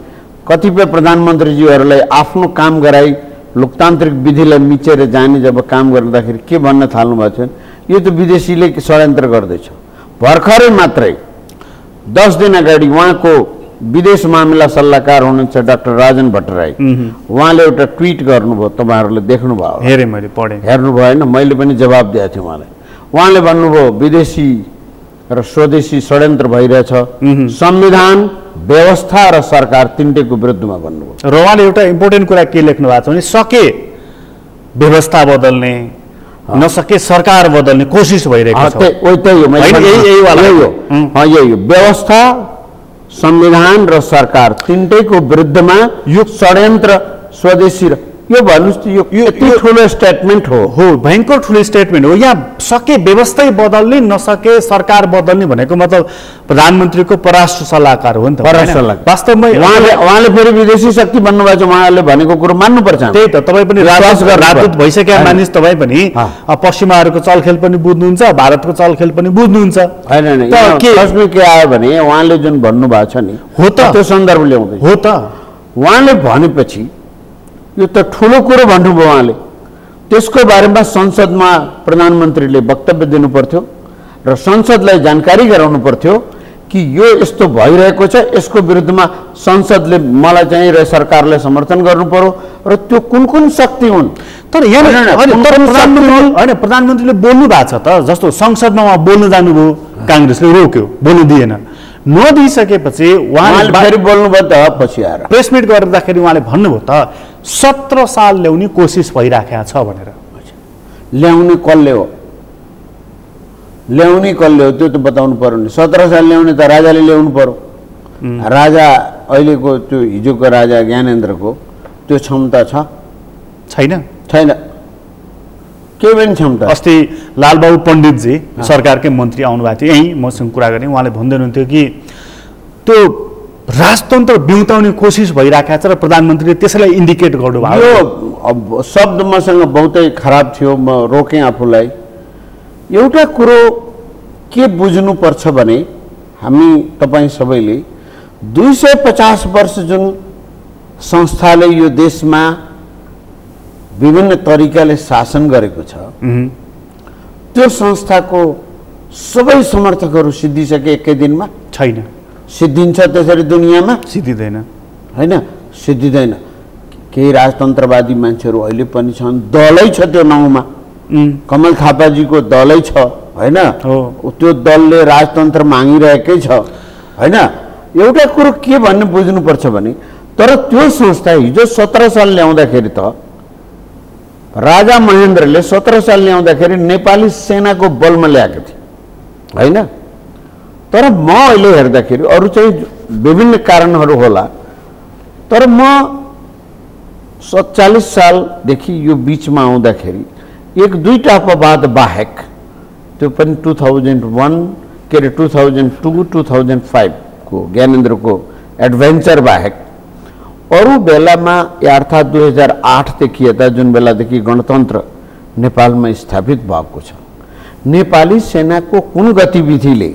कतिपय प्रधानमन्त्रीजीहरूलाई आफ्नो काम गराई लोकतान्त्रिक विधिलाई मिचेर जाने जब काम गर्दाखेरि के भन्न थाल्नु भएको थियो, यो त विदेशीले षड्यन्त्र गर्दैछ। भर्खरै मात्रै 10 दिन अगाडि उहाँको विदेश मामिला सल्लाहकार हुनुहुन्छ डाक्टर राजन भट्टराई, उहाँले एउटा ट्विट गर्नुभयो, तपाईँहरूले देख्नुभयो, हेरेँ मैले, पढेँ, हेर्नुभयो होइन, मैले पनि जवाब दिएको थिएँ उहाँलाई। उहाँले भन्नुभयो विदेशी र स्वदेशी षड्यन्त्र भइरहेछ, संविधान व्यवस्था र सरकार तिनटैको विरुद्धमा भन्नुभयो। र उहाँले एउटा इम्पोर्टेन्ट कुरा के लेख्नु भएको छ भने सके व्यवस्था बदल्ने नसके सरकार बदल्ने कोसिस भइरहेको छ। यही हो व्यवस्था संविधान र सरकार तिनटैको विरुद्धमा यो षड्यन्त्र स्वदेशी यो भन्नुस् त यो यति ठुलो स्टेटमेन्ट हो भयङ्कर ठुलो स्टेटमेन्ट हो। यहाँ सके व्यवस्थै बदल्ने नसके सरकार बदल्ने भनेको मतलब प्रधानमन्त्रीको परराष्ट्र सल्लाहकार हो नि त। वास्तवमै उहाँले फेरि विदेशी शक्ति भन्नुभएको छ, उहाँले भनेको कुरो मान्नुपर्छ। त्यही त, तपाईँ पनि राजदूत भइसकेका मानिस, तपाईँ पनि पश्चिमाहरूको चलखेल पनि बुझ्नुहुन्छ, भारतको चलखेल पनि बुझ्नुहुन्छ। होइन के आयो भने उहाँले जुन भन्नुभएको छ नि हो त, त्यो सन्दर्भ ल्याउँदै हो त। उहाँले भनेपछि यो त ठुलो कुरो भन्नुभयो उहाँले, त्यसको बारेमा संसदमा प्रधानमन्त्रीले वक्तव्य दिनु पर्थ्यो र संसदलाई जानकारी गराउनु पर्थ्यो कि यो यस्तो भइरहेको छ, यसको विरुद्धमा संसदले मलाई चाहिँ र सरकारले समर्थन गर्नु पर्यो र त्यो कुन कुन शक्ति हुन्। तर प्रधानमन्त्रीले बोल्नु भएको छ त, जस्तो संसदमा उहाँ बोल्न जानुभयो, काङ्ग्रेसले रोक्यो, बोल्नु दिएन, नदिइसकेपछि उहाँले फेरि बोल्नुभयो त, पछि आएर प्रेस मिट गर्दाखेरि उहाँले भन्नुभयो त 17 साल ल्याउने कोसिस भइराखेको छ भनेर। ल्याउने कसले हो त्यो त बताउनु पर्यो नि। 17 साल ल्याउने त राजाले ल्याउनु पर्यो। राजा अहिलेको त्यो हिजोको राजा ज्ञानेन्द्रको त्यो क्षमता छैन के पनि क्षमता। अस्ति लालबाबु पण्डितजी सरकारकै मन्त्री आउनुभएको थियो, यहीँ मसँग कुरा गरेँ, उहाँले भन्दै हुनुहुन्थ्यो कि त्यो राजतन्त्र बिउताउने कोसिस भइरहेको छ र प्रधानमन्त्रीले त्यसैलाई इन्डिकेट गर्नुभयो। यो शब्द मसँग बहुतै खराब थियो, म रोकेँ आफूलाई। एउटा कुरो के बुझ्नुपर्छ भने हामी तपाईँ सबैले 250 वर्ष जुन संस्थाले यो देशमा विभिन्न तरिकाले शासन गरेको छ, त्यो संस्थाको सबै समर्थकहरू सिद्धिसके एकै दिनमा छैन। सिद्धिन्छ त्यसरी दुनियाँमा? सिद्धिँदैन, होइन, सिद्धिँदैन। केही राजतन्त्रवादी मान्छेहरू अहिले पनि छन्, दलै छ त्यो नाउँमा, कमल थापाजीको दलै छ होइन, त्यो दलले राजतन्त्र मागिरहेकै छ होइन। एउटा कुरो के भन्ने बुझ्नुपर्छ भने तर त्यो संस्था हिजो 17 साल ल्याउँदाखेरि त राजा महेन्द्रले 17 साल ल्याउँदाखेरि नेपाली सेनाको बलमा ल्याएको थियो होइन। तर म अहिले हेर्दाखेरि अरू चाहिँ विभिन्न कारणहरू होला, तर म 47 सालदेखि यो बिचमा आउँदाखेरि 1-2टा अपवाद बाहेक, त्यो पनि 2001 के अरे 2002-2005 को ज्ञानेन्द्रको एडभेन्चर बाहेक अरू बेलामा अर्थात् 2008देखि यता जुन बेलादेखि गणतन्त्र नेपालमा स्थापित भएको छ, नेपाली सेनाको कुन गतिविधिले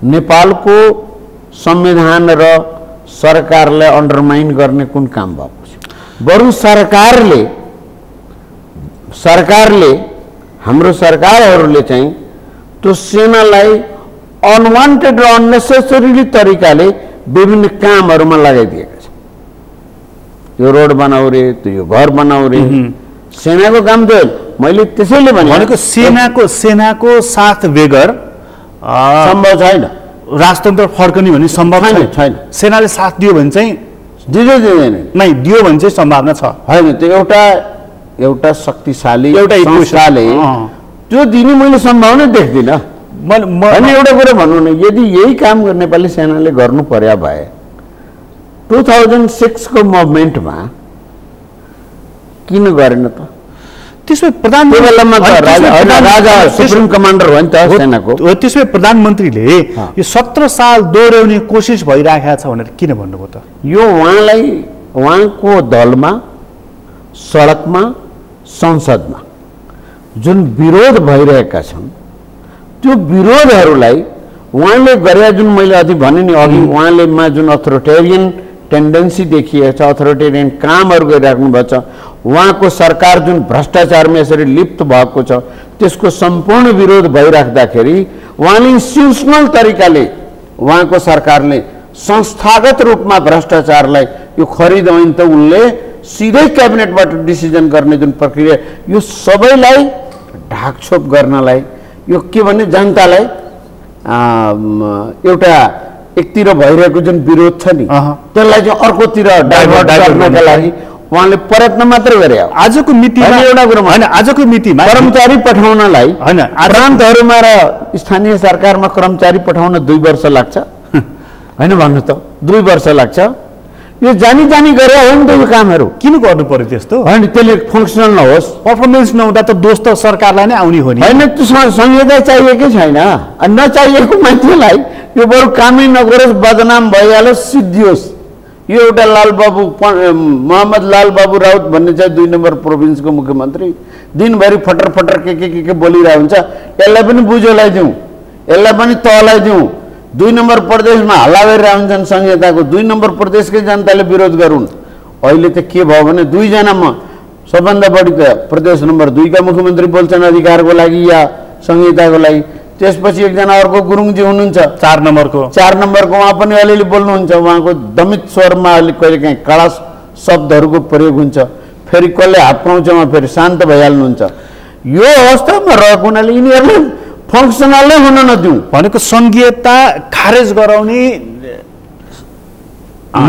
नेपालको संविधान र सरकारलाई अन्डरमाइन गर्ने कुन काम भएको छ? बरु सरकारले हाम्रो सरकारहरूले चाहिँ त्यो सेनालाई अनवान्टेड र अननेसेसरी तरिकाले विभिन्न कामहरूमा लगाइदिएका छन्। यो रोड बनाऊ रे, त्यो यो घर बनाऊ रे, सेनाको काम त मैले त्यसैले भनेको सेनाको साथ बेगर सम्भव छैन, राजतन्त्र फर्कने भन्ने सम्भव छैन। सेनाले साथ दियो भने चाहिँ दिँदैन नै, दियो भने चाहिँ सम्भावना छ होइन। त्यो एउटा शक्तिशाली संस्थाले त्यो दिने मैले सम्भावना देख्दिनँ। अनि एउटा कुरा भनौँ न, यदि यही काम नेपाली सेनाले गर्नु पर्या भए 2006 को मुभमेन्टमा किन गरेन त? त्यसमै सुप्रिम कमान्डर हो नि त सेनाको। त्यसमै प्रधानमन्त्रीले यो 17 साल दोहोऱ्याउने कोसिस भइरहेको छ भनेर किन भन्नुभयो त? यो उहाँको दलमा, सडकमा, संसदमा जुन विरोध भइरहेका छन्, त्यो विरोधहरूलाई उहाँले गरे जुन मैले अघि भने नि, अघि उहाँले जुन अथोरिटेरियन टेन्डेन्सी देखिएको छ, अथोरिटेरियन कामहरू गरिराख्नु भएको छ, उहाँको सरकार जुन भ्रष्टाचारमा यसरी लिप्त भएको छ, त्यसको सम्पूर्ण विरोध भइराख्दाखेरि उहाँले इन्स्टिट्युसनल तरिकाले उहाँको सरकारले संस्थागत रूपमा भ्रष्टाचारलाई यो खरिद ऐन त उनले सिधै क्याबिनेटबाट डिसिजन गर्ने जुन प्रक्रिया, यो सबैलाई ढाकछोप गर्नलाई, यो के भने जनतालाई एउटा एकतिर भइरहेको जुन विरोध छ नि त्यसलाई चाहिँ अर्कोतिर डाइभर्ट गर्नका लागि उहाँले प्रयत्न मात्र गरे। आजको मितिमा एउटा कुरा होइन, आजको मितिमा कर्मचारी पठाउनलाई होइन, प्रान्तहरूमा र स्थानीय सरकारमा कर्मचारी पठाउन 2 वर्ष लाग्छ होइन, भन्नु त 2 वर्ष लाग्छ। यो जानी गरे हो नि त यो कामहरू, किन गर्नु पर्यो त्यस्तो? होइन, त्यसले फङ्सनल नहोस्, पर्फर्मेन्स नहुँदा त दोष त सरकारलाई नै आउने हो नि। होइन, त्यो संहिता चाहिएकै छैन। नचाहिएको मान्छेलाई यो बरु कामै नगरोस्, बदनाम भइहालोस्, सिद्धियोस्। यो एउटा मोहम्मद लाल बाबु राउत भन्ने चाहिँ 2 नम्बर प्रोभिन्सको मुख्यमन्त्री दिनभरि फटर के बोलिरहेको हुन्छ। यसलाई पनि बुझोलाई दिउँ, यसलाई पनि तहलाई दिउँ। 2 नम्बर प्रदेशमा हल्ला गरिरहेका हुन्छन् संहिताको, 2 नम्बर प्रदेशकै जनताले विरोध गरून्। अहिले त के भयो भने 2 जनामा सबभन्दा बढी त प्रदेश नम्बर 2 का मुख्यमन्त्री बोल्छन् अधिकारको लागि या संहिताको लागि। त्यसपछि एकजना अर्को गुरुङजी हुनुहुन्छ 4 नम्बरको उहाँ पनि अलिअलि बोल्नुहुन्छ। उहाँको दमित स्वरमा अलि कहिलेकाहीँ कडा शब्दहरूको प्रयोग हुन्छ, फेरि कसले हात पाउँछमा फेरि शान्त भइहाल्नुहुन्छ। यो अवस्थामा रहेको हुनाले यिनीहरूले फङ्सनलै हुन नदिउँ भनेको संघीयता खारेज गराउने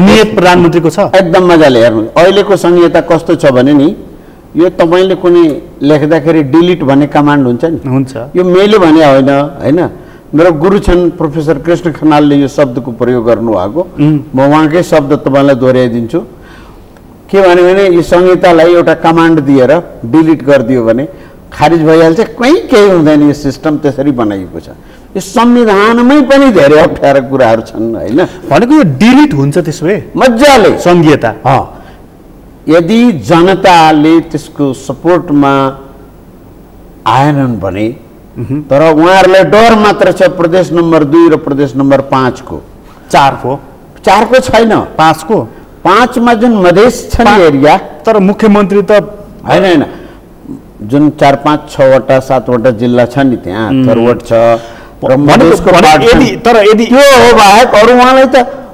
नियत प्रधानमन्त्रीको छ। एकदम मजाले हेर्नु, अहिलेको संघीयता कस्तो छ भने नि, यो तपाईँले कुनै लेख्दाखेरि डिलिट भन्ने कमान्ड हुन्छ नि, यो मैले भने होइन। मेरो गुरु छन् प्रोफेसर कृष्ण खनालले यो शब्दको प्रयोग गर्नुभएको, म उहाँकै शब्द तपाईँलाई दोहोऱ्याइदिन्छु। के भन्यो भने यो संहितालाई एउटा कमान्ड दिएर डिलिट गरिदियो भने खारिज भइहाल्छ, केही हुँदैन। यो सिस्टम त्यसरी बनाइएको छ। यो संविधानमै पनि धेरै अप्ठ्यारा कुराहरू छन् होइन। भनेको यो डिलिट हुन्छ त्यसो भए मजाले संघीयता। यदि जनताले त्यसको सपोर्टमा आएनन् भने, तर उहाँहरूलाई डर मात्र छ प्रदेश नम्बर 2 र प्रदेश नम्बर 5 को। 4 को छैन, 5 को। 5 मा जुन मधेस छ नि एरिया, तर मुख्यमन्त्री त होइन, जुन 4, 5, 6 वटा 7 वटा जिल्ला छ नि, त्यहाँ चरवट छ र मधेसको पार्ट। तर यदि यो हो बाहेक अरू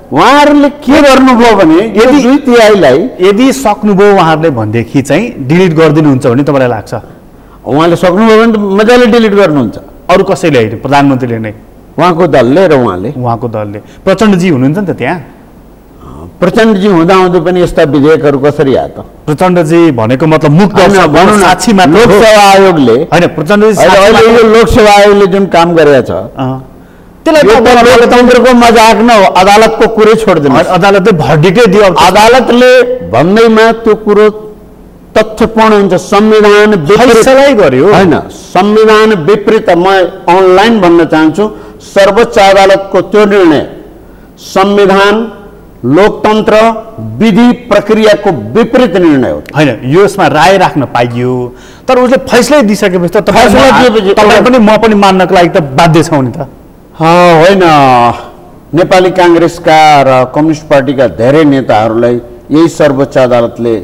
उहाँहरूले के गर्नुभयो भने यदि 2/3 यदि सक्नुभयो उहाँहरूले भनेदेखि चाहिँ डिलिट गरिदिनुहुन्छ भने तपाईँलाई लाग्छ? उहाँले सक्नुभयो भने मजाले डिलिट गर्नुहुन्छ। अरू कसैले होइन, प्रधानमन्त्रीले नै, उहाँको दलले र उहाँको दलले। प्रचण्डजी हुनुहुन्छ नि त त्यहाँ। प्रचण्डजी हुँदा पनि यस्ता विधेयकहरू कसरी आयो त? प्रचण्डजी भनेको मतलब मुक्त साक्षीमा लोकसेवा आयोगले होइन, प्रचण्डजी अहिले यो लोकसेवा आयोगले जुन काम गरेको छ त्यसलाई लोकतन्त्रको मजाक न हो, अदालतको कुरै छोडिदिनु। अदालतले भर्डिकै दियो, अदालतले भन्दैमा त्यो कुरो तथ्यपूर्ण हुन्छ। संविधान फैसलै गर्यो होइन, संविधान विपरीत। म अनलाइन भन्न चाहन्छु, सर्वोच्च अदालतको त्यो निर्णय संविधान, लोकतन्त्र, विधि प्रक्रियाको विपरीत निर्णय हो। होइन, यसमा राय राख्न पाइयो, तर उसले फैसलै दिइसकेपछि त तपाईँ पनि म पनि मान्नको लागि त बाध्य छौँ नि त। होइन, नेपाली काङ्ग्रेसका र कम्युनिस्ट पार्टीका धेरै नेताहरूलाई यही सर्वोच्च अदालतले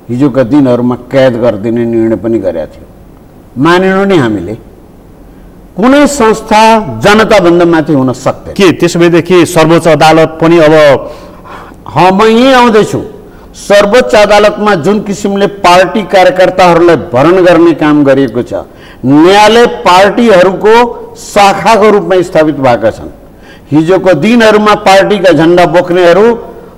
हिजोका दिनहरूमा कैद गरिदिने निर्णय पनि गरेका थियो। मानेनौँ नि हामीले, कुनै संस्था जनताभन्दा माथि हुन सक्दैन। के त्यसो भएदेखि सर्वोच्च अदालत पनि अब म यहीँ आउँदैछु। सर्वोच्च अदालतमा जुन किसिमले पार्टी कार्यकर्ताहरूलाई भरण गर्ने काम गरिएको छ, न्यायालय पार्टीहरूको शाखाको रूपमा स्थापित भएका छन्। हिजोको दिनहरूमा पार्टीका झण्डा बोक्नेहरू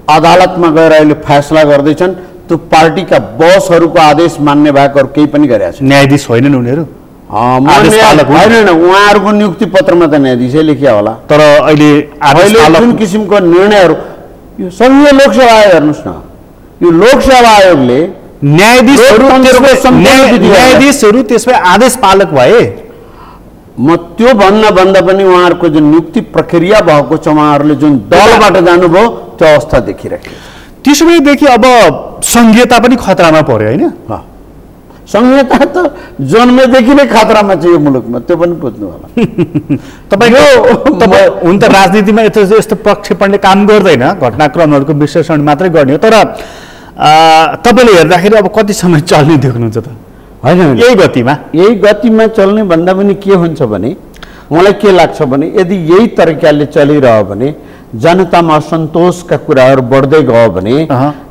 अदालतमा गएर अहिले फैसला गर्दैछन्। त्यो पार्टीका बसहरूको आदेश मान्ने बाहेक अरू केही पनि गरेका छन्। न्यायाधीश होइनन् उनीहरू? होइन, उहाँहरूको नियुक्ति पत्रमा त न्यायाधीशै लेखिया होला। तर अहिले जुन किसिमको निर्णयहरू, यो संघीय लोकसेवा आयोग हेर्नुहोस् न, यो लोकसेवा आयोगले न्यायाधीशहरू त्यसमै आदेश पालक भए। म त्यो भन्दा पनि उहाँहरूको जुन नियुक्ति प्रक्रिया भएको छ, उहाँहरूले जुन दलबाट जानुभयो त्यो अवस्था देखिरहेको छ। त्यसो भएदेखि अब संघीयता पनि खतरामा पर्यो होइन? संघीयता त जन्मेदेखि नै खतरामा छ यो मुलुकमा, त्यो पनि बुझ्नु होला। तपाईँको हुन त राजनीतिमा यस्तो प्रक्षेपणले काम गर्दैन, घटनाक्रमहरूको विश्लेषण मात्रै गर्ने हो। तर तपाईँले हेर्दाखेरि अब कति समय चल्ने देख्नुहुन्छ त? होइन, यही गतिमा चल्ने भन्दा पनि के हुन्छ भने, मलाई के लाग्छ भने यदि यही तरिकाले चलिरह्यो भने, जनतामा असन्तोषका कुराहरू बढ्दै गयो भने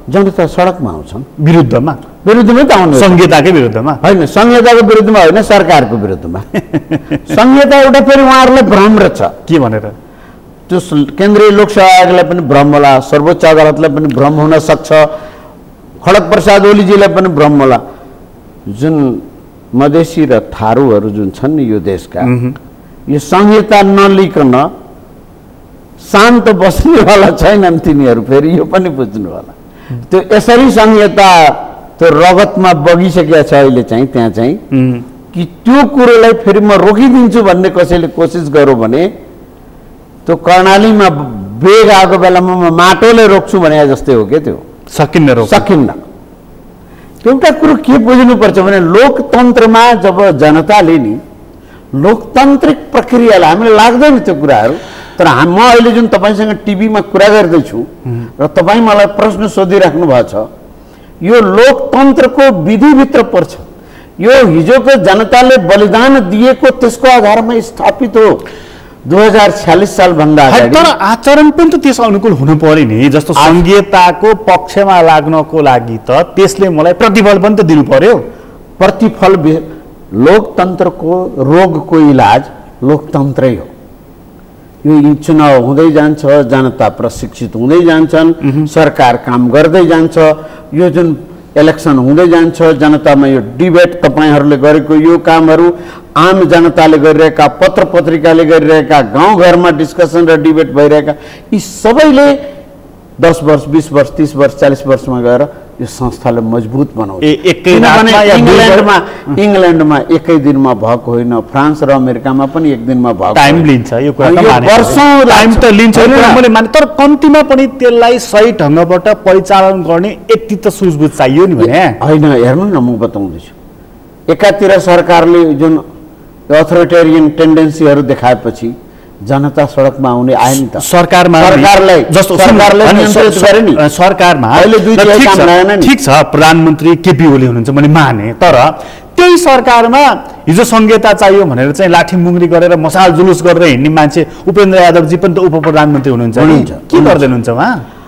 जनता सडकमा आउँछन्। विरुद्धमै त आउनु, संहिताकै विरुद्धमा होइन, संहिताको विरुद्धमा होइन, सरकारको विरुद्धमा। संहिता एउटा फेरि उहाँहरूलाई भ्रम रहेछ। के भनेर? त्यो केन्द्रीय लोकसेवा आयोगलाई पनि भ्रम होला, सर्वोच्च अदालतलाई पनि भ्रम हुन सक्छ, खड्ग प्रसाद ओलीजीलाई पनि भ्रम होला। जुन मधेसी र थारूहरू जुन छन् नि यो देशका, यो संहिता नलिकन शान्त बस्नेवाला छैनन् तिनीहरू। फेरि यो पनि बुझ्नु होला, त्यो यसरी संहिता त्यो रगतमा बगिसकेको छ अहिले चाहिँ, त्यहाँ चाहिँ कि त्यो कुरोलाई फेरि म रोकिदिन्छु भन्ने कसैले कोसिस गर्यो भने, त्यो कर्णालीमा बेग आएको बेलामा म माटोले रोक्छु भने जस्तै हो क्या, त्यो सकिन्न। एउटा कुरो के बुझ्नुपर्छ भने, लोकतन्त्रमा जब जनताले नि लोकतान्त्रिक प्रक्रियालाई, हामीलाई लाग्दैन त्यो कुराहरू, तर म अहिले जुन तपाईँसँग टिभीमा कुरा गर्दैछु र तपाईँ मलाई प्रश्न सोधिराख्नु भएको छ, यो लोकतन्त्रको विधिभित्र पर्छ। यो हिजोको जनताले बलिदान दिएको त्यसको आधारमा स्थापित हो। 2046 सालभन्दा अगाडि तर आचरण पनि त त्यस अनुकूल हुनु पर्यो नि। जस्तो संघीयताको पक्षमा लाग्नको लागि त त्यसले मलाई प्रतिफल पनि त दिनु पर्यो। प्रतिफल, लोकतन्त्रको रोगको इलाज लोकतन्त्रै हो। यो चुनाव हुँदै जान्छ, जनता प्रशिक्षित हुँदै जान्छन्, सरकार काम गर्दै जान्छ, यो जुन इलेक्सन हुँदै जान्छ, जनतामा यो डिबेट तपाईँहरूले गरेको यो कामहरू, आम जनताले गरिरहेका, पत्र पत्रिकाले गरिरहेका, गाउँघरमा डिस्कसन र डिबेट भइरहेका, यी सबैले 10 वर्ष 20 वर्ष 30 वर्ष 40 वर्षमा गएर यो संस्थालाई मजबुत बनाउँछ। इङ्ल्यान्डमा एकै दिनमा भएको होइन, फ्रान्स र अमेरिकामा पनि एक दिनमा भएको, टाइम लिन्छ। यो कुरा वर्षौं टाइम त लिन्छ मैले माने, तर कम्तीमा पनि त्यसलाई सही ढङ्गबाट परिचालन गर्ने यति त सुझबुझ चाहियो नि भने होइन। हेर्नु न, म बताउँदैछु, एकातिर सरकारले जुन अथोरिटेरियन टेन्डेन्सीहरू देखाएपछि जनता सडकमा आउने आए नि त। सरकारलाई जस्तो सरकारमा ठिक छ, प्रधानमन्त्री केपी ओली हुनुहुन्छ मैले माने, तर त्यही सरकारमा हिजो संहिता चाहियो भनेर चाहिँ लाठी मुङ्ग्री गरेर मसाल जुलुस गरेर हिँड्ने मान्छे उपेन्द्र यादवजी पनि त उप प्रधानमन्त्री हुनुहुन्छ। के गर्दैनुहुन्छ उहाँ?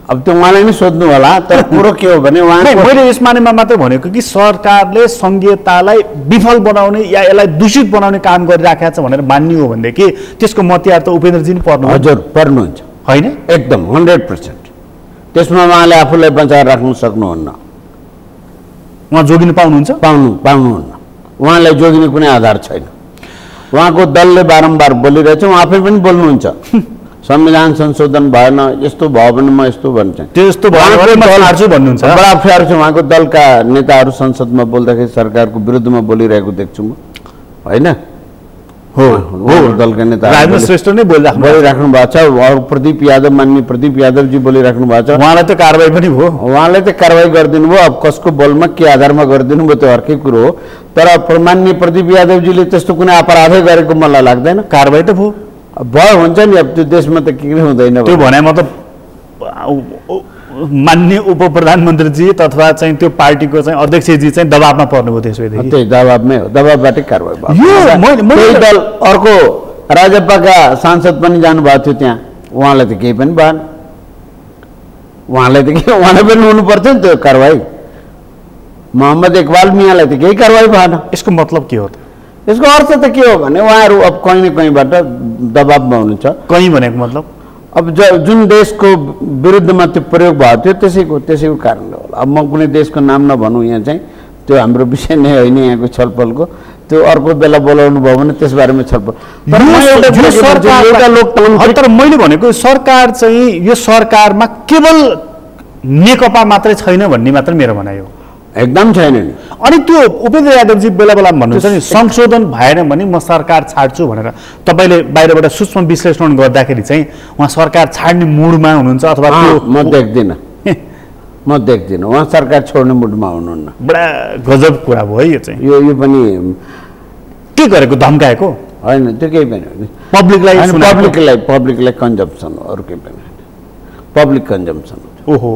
अब त्यो उहाँलाई नै सोध्नु होला। तर कुरो के हो भने, मैले यस मानेमा मात्रै भनेको कि सरकारले संघीयतालाई विफल बनाउने या यसलाई दूषित बनाउने काम गरिराखेको छ भनेर मान्ने हो भनेदेखि त्यसको मतियार त उपेन्द्रजी नै पर्नु। हजुर, पर्नुहुन्छ होइन? एकदम 100%। त्यसमा उहाँले आफूलाई बचाएर राख्नु सक्नुहुन्न, उहाँ जोगिन पाउनुहुन्छ? पाउनुहुन्न। उहाँलाई जोगिने कुनै आधार छैन। उहाँको दलले बारम्बार बोलिरहेछ, उहाँ आफै पनि बोल्नुहुन्छ, संविधान संशोधन भएन, यस्तो भयो भने म यस्तो भन्छ, त्यस्तो भन्नुहुन्छ। बडा अप्ठ्यारो छ। उहाँको दलका नेताहरू संसदमा बोल्दाखेरि सरकारको विरुद्धमा बोलिरहेको देख्छु म, होइन? हो, दलका नेता राजेन्द्र श्रेष्ठ नै बोलिराख्नु भएको छ। प्रदीप यादव, माननीय प्रदीप यादवजी बोलिराख्नु भएको छ। उहाँलाई त कारवाही पनि भयो, उहाँलाई त कारवाही गरिदिनु भयो। अब कसको बलमा के आधारमा गरिदिनु भयो त्यो अर्कै कुरो हो। तर माननीय प्रदीप यादवजीले त्यस्तो कुनै अपराधै गरेको मलाई लाग्दैन। कारवाही त भयो हुन्छ नि। अब त्यो देशमा त के हुँदैन त्यो भने म त मान्य उप प्रधानमन्त्रीजी अथवा चाहिँ त्यो पार्टीको चाहिँ अध्यक्षजी चाहिँ दबावमा पर्नुभयो त्यसैदेखि त्यही दबावमै हो, दबावबाटै कारवाही भयो। यो त्यही दल अर्को राजपाका सांसद पनि जानुभएको थियो त्यहाँ, उहाँलाई त केही पनि भएन, उहाँलाई पनि हुनुपर्थ्यो नि त्यो कारवाही। मोहम्मद इकबाल मियाँलाई त केही कारवाही भएन। यसको मतलब के हो त? यसको अर्थ त के हो भने उहाँहरू अब कहीँ न कहीँबाट दबावमा हुनुहुन्छ। कहीँ भनेको मतलब अब जुन देशको विरुद्धमा त्यो प्रयोग भएको थियो त्यसैको कारणले होला। अब म कुनै देशको नाम नभनौँ, यहाँ चाहिँ त्यो हाम्रो विषय नै होइन यहाँको छलफलको, त्यो अर्को बेला बोलाउनु भयो भने त्यसबारेमा छलफल। तर मैले भनेको सरकार चाहिँ यो सरकारमा केवल नेकपा मात्रै छैन भन्ने मात्र मेरो भनाइ हो। एकदम छैन नि। अनि त्यो उपेन्द्र यादवजी बेला बेला भन्नुहुन्छ नि संशोधन भएन भने म सरकार छाड्छु भनेर, तपाईँले बाहिरबाट सूक्ष्म विश्लेषण गर्दाखेरि चाहिँ उहाँ सरकार छाड्ने मुडमा हुनुहुन्छ अथवा म देख्दिनँ उहाँ सरकार छोड्ने मुडमा हुनुहुन्न। बडा गजब कुरा भयो है यो चाहिँ। यो पनि के गरेको, धम्काएको होइन, त्यो केही पनि होइन। पब्लिकलाई कन्जम्सन हो, अरू केही पनि होइन। पब्लिक कन्जम्सन हो। ओहो,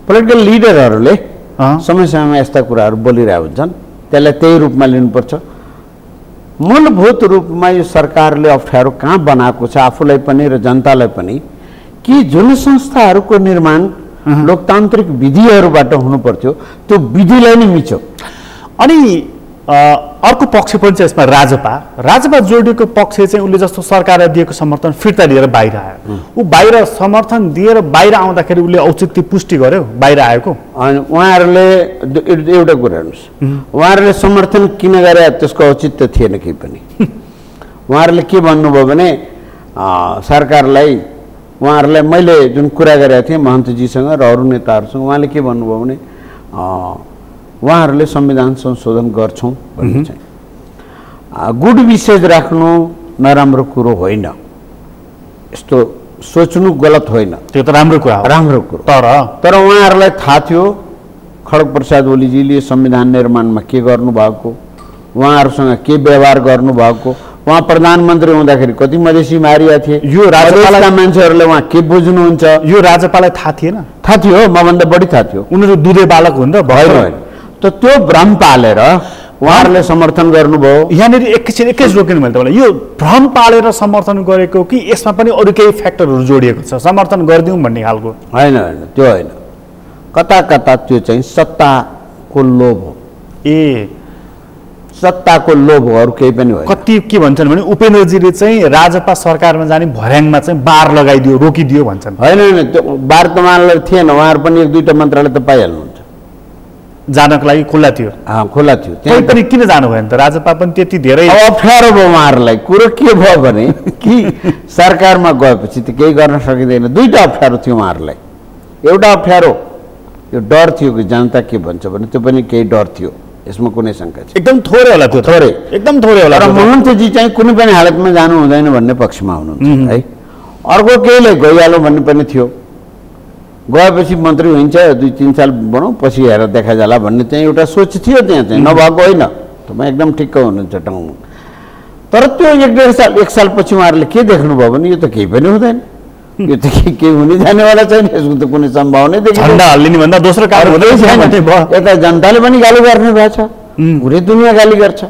पोलिटिकल लिडरहरूले समय समयमा यस्ता कुराहरू बोलिरहेको हुन्छन्, त्यसलाई त्यही रूपमा लिनुपर्छ। मूलभूत रूपमा यो सरकारले अप्ठ्यारो कहाँ बनाएको छ आफूलाई पनि र जनतालाई पनि, कि जुन संस्थाहरूको निर्माण लोकतान्त्रिक विधिहरूबाट हुनुपर्थ्यो त्यो विधिलाई नै मिच्यो। अनि अर्को पक्ष पनि छ यसमा, राजपा जोडिएको पक्ष चाहिँ उसले जस्तो सरकारलाई दिएको समर्थन फिर्ता लिएर बाहिर आयो। ऊ बाहिर समर्थन दिएर बाहिर आउँदाखेरि उसले औचित्य पुष्टि गर्यो बाहिर आएको। अनि उहाँहरूले एउटा कुरा हेर्नुहोस्, उहाँहरूले समर्थन किन गरे त्यसको औचित्य थिएन केही पनि। उहाँहरूले के भन्नुभयो भने सरकारलाई, उहाँहरूलाई मैले जुन कुरा गरेका थिएँ महन्तजीसँग र अरू नेताहरूसँग, उहाँले के भन्नुभयो भने उहाँहरूले संविधान संशोधन गर्छौँ भन्ने चाहिँ गुड विशेष राख्नु नराम्रो कुरो होइन, यस्तो सोच्नु गलत होइन, त्यो त राम्रो कुरा हो, राम्रो कुरो। तर उहाँहरूलाई थाहा थियो खड्ग प्रसाद ओलीजीले संविधान निर्माणमा के गर्नुभएको, उहाँहरूसँग के व्यवहार गर्नुभएको, उहाँ प्रधानमन्त्री हुँदाखेरि कति मधेसी मारिया थिए, यो राजपालका मान्छेहरूले उहाँ के बुझ्नुहुन्छ, यो राजपाललाई थाहा थिएन? थाहा थियो, मभन्दा बढी थाहा थियो। उनीहरू दुधे बालक हुन् त भएन। त त्यो भ्रम पालेर उहाँहरूले समर्थन गर्नुभयो। यहाँनिर एकैछिन रोकिनु मैले तपाईँलाई, यो भ्रम पालेर समर्थन गरेको कि यसमा पनि अरू केही फ्याक्टरहरू जोडिएको छ, समर्थन गरिदिउँ भन्ने खालको? होइन, त्यो होइन, कता कता त्यो चाहिँ सत्ताको लोभ हो। सत्ताको लोभ हो, अरू केही पनि होइन। कति के भन्छन् भने उपेन्द्रजीले चाहिँ राजपा सरकारमा जाने भर्याङमा चाहिँ बार लगाइदियो, रोकिदियो भन्छन्। होइन, त्यो बार त उहाँलाई थिएन, उहाँहरू पनि एक दुईवटा मन्त्रालय त पाइहाल्नुहुन्छ, जानको लागि खुल्ला थियो। खुल्ला थियो, त्यही पनि किन जानु भएन त? राजपा पनि त्यति धेरै अप्ठ्यारो भयो उहाँहरूलाई। कुरो के भयो भने कि सरकारमा गएपछि त केही गर्न सकिँदैन। दुईवटा अप्ठ्यारो थियो उहाँहरूलाई। एउटा अप्ठ्यारो यो डर थियो कि जनता के भन्छ भने, त्यो पनि केही डर थियो, यसमा कुनै शङ्का छैन। एकदम थोरै होला, त्यो थोरै, एकदम थोरै होला। तर महन्तजी चाहिँ कुनै पनि हालतमा जानु हुँदैन भन्ने पक्षमा हुनुहुन्छ है। अर्को केहीले गइहालौँ भन्ने पनि थियो, गएपछि मन्त्री हुन्छ 2-3 साल भनौँ पछि हेरेर देखा जाला भन्ने चाहिँ एउटा सोच थियो त्यहाँ चाहिँ, नभएको होइन। तपाईँ एकदम ठिक्क हुनुहुन्छ टाउमा। तर त्यो 1-1.5 साल पछि उहाँहरूले के देख्नुभयो भने यो त केही पनि हुँदैन, यो त केही हुने जानेवाला छैन, यसको त कुनै सम्भावनै देखिँदैन। झन्डा हल्लिने भन्दा दोस्रो काम हुँदै छैन। यता जनताले पनि गाली गर्ने भएको छ, पुरै दुनियाँ गाली गर्छ।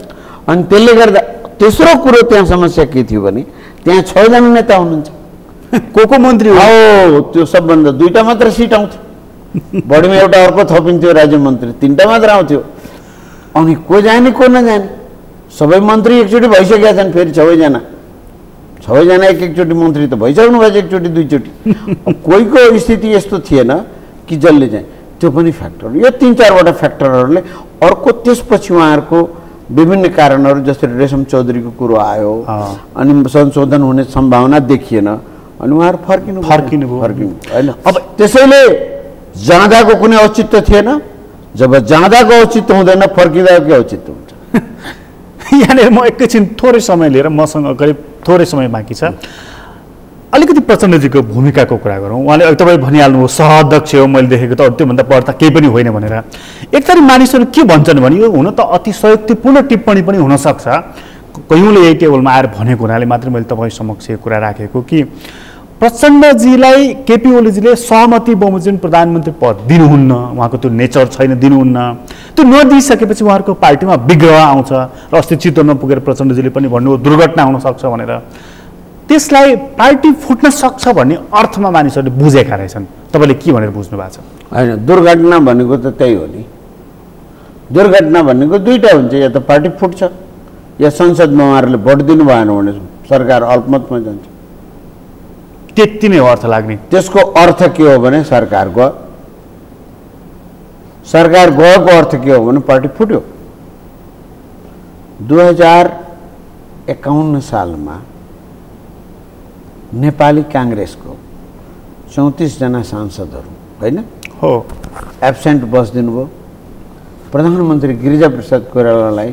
अनि त्यसले गर्दा तेस्रो कुरो त्यहाँ समस्या के थियो भने त्यहाँ 6 जना नेता हुनुहुन्छ। को मन्त्री हो? त्यो सबभन्दा 2टा मात्र सिट आउँथ्यो, बढीमा एउटा अर्को थपिन्थ्यो राज्य मन्त्री, 3टा मात्र आउँथ्यो। अनि को जाने को नजाने, सबै मन्त्री एकचोटि भइसकेका छन्। फेरि 6 जना एक-एकचोटि मन्त्री त भइसक्नु भएछ, एकचोटि दुईचोटि। कोहीको स्थिति यस्तो थिएन कि जसले चाहिँ, त्यो पनि फ्याक्टर। यो 3-4वटा फ्याक्टरहरूले अर्को त्यसपछि उहाँहरूको विभिन्न कारणहरू, जस्तै रेशम चौधरीको कुरो आयो, अनि संशोधन हुने सम्भावना देखिएन, अनि उहाँहरू फर्किनु होइन। अब त्यसैले जाँदाको कुनै औचित्य थिएन। जब जाँदाको औचित्य हुँदैन, फर्किँदाको के औचित्य हुन्छ? यहाँनिर म एकैछिन थोरै समय लिएर, मसँग करिब थोरै समय बाँकी छ, अलिकति प्रचण्डजीको भूमिकाको कुरा गरौँ। उहाँले तपाईँ भनिहाल्नुभयो सहअध्यक्ष हो, मैले देखेको त त्योभन्दा बढ्ता केही पनि होइन भनेर। एक थरी मानिसहरू के भन्छन् भने यो हुन त अतिशयोक्तिपूर्ण टिप्पणी पनि हुनसक्छ, कयौँले यही टेबलमा आएर भनेको हुनाले मात्रै मैले तपाईँ समक्ष यो कुरा राखेको कि प्रचण्डजीलाई केपी ओलीजीले सहमति बमोजिम प्रधानमन्त्री पद दिनुहुन्न, उहाँको त्यो नेचर छैन, दिनुहुन्न। त्यो नदिइसकेपछि उहाँहरूको पार्टीमा विग्रह आउँछ र अस्ति चितवनमा पुगेर प्रचण्डजीले पनि भन्नुभयो दुर्घटना हुन सक्छ भनेर। त्यसलाई पार्टी फुट्न सक्छ भन्ने अर्थमा मानिसहरूले बुझेका रहेछन्। तपाईँले के भनेर बुझ्नु भएको छ? होइन, दुर्घटना भनेको त त्यही हो नि। दुर्घटना भनेको दुईटा हुन्छ, या त पार्टी फुट्छ या संसदमा उहाँहरूले भोट दिनु भएन भने सरकार अल्पमतमा जान्छ। त्यति नै हो अर्थ लाग्ने। त्यसको अर्थ के हो भने सरकार गएको अर्थ के हो भने पार्टी फुट्यो। 2051 सालमा नेपाली काङ्ग्रेसको 34 जना सांसदहरू होइन हो एब्सेन्ट बस्दिनु भयो। प्रधानमन्त्री गिरिजाप्रसाद कोइरालालाई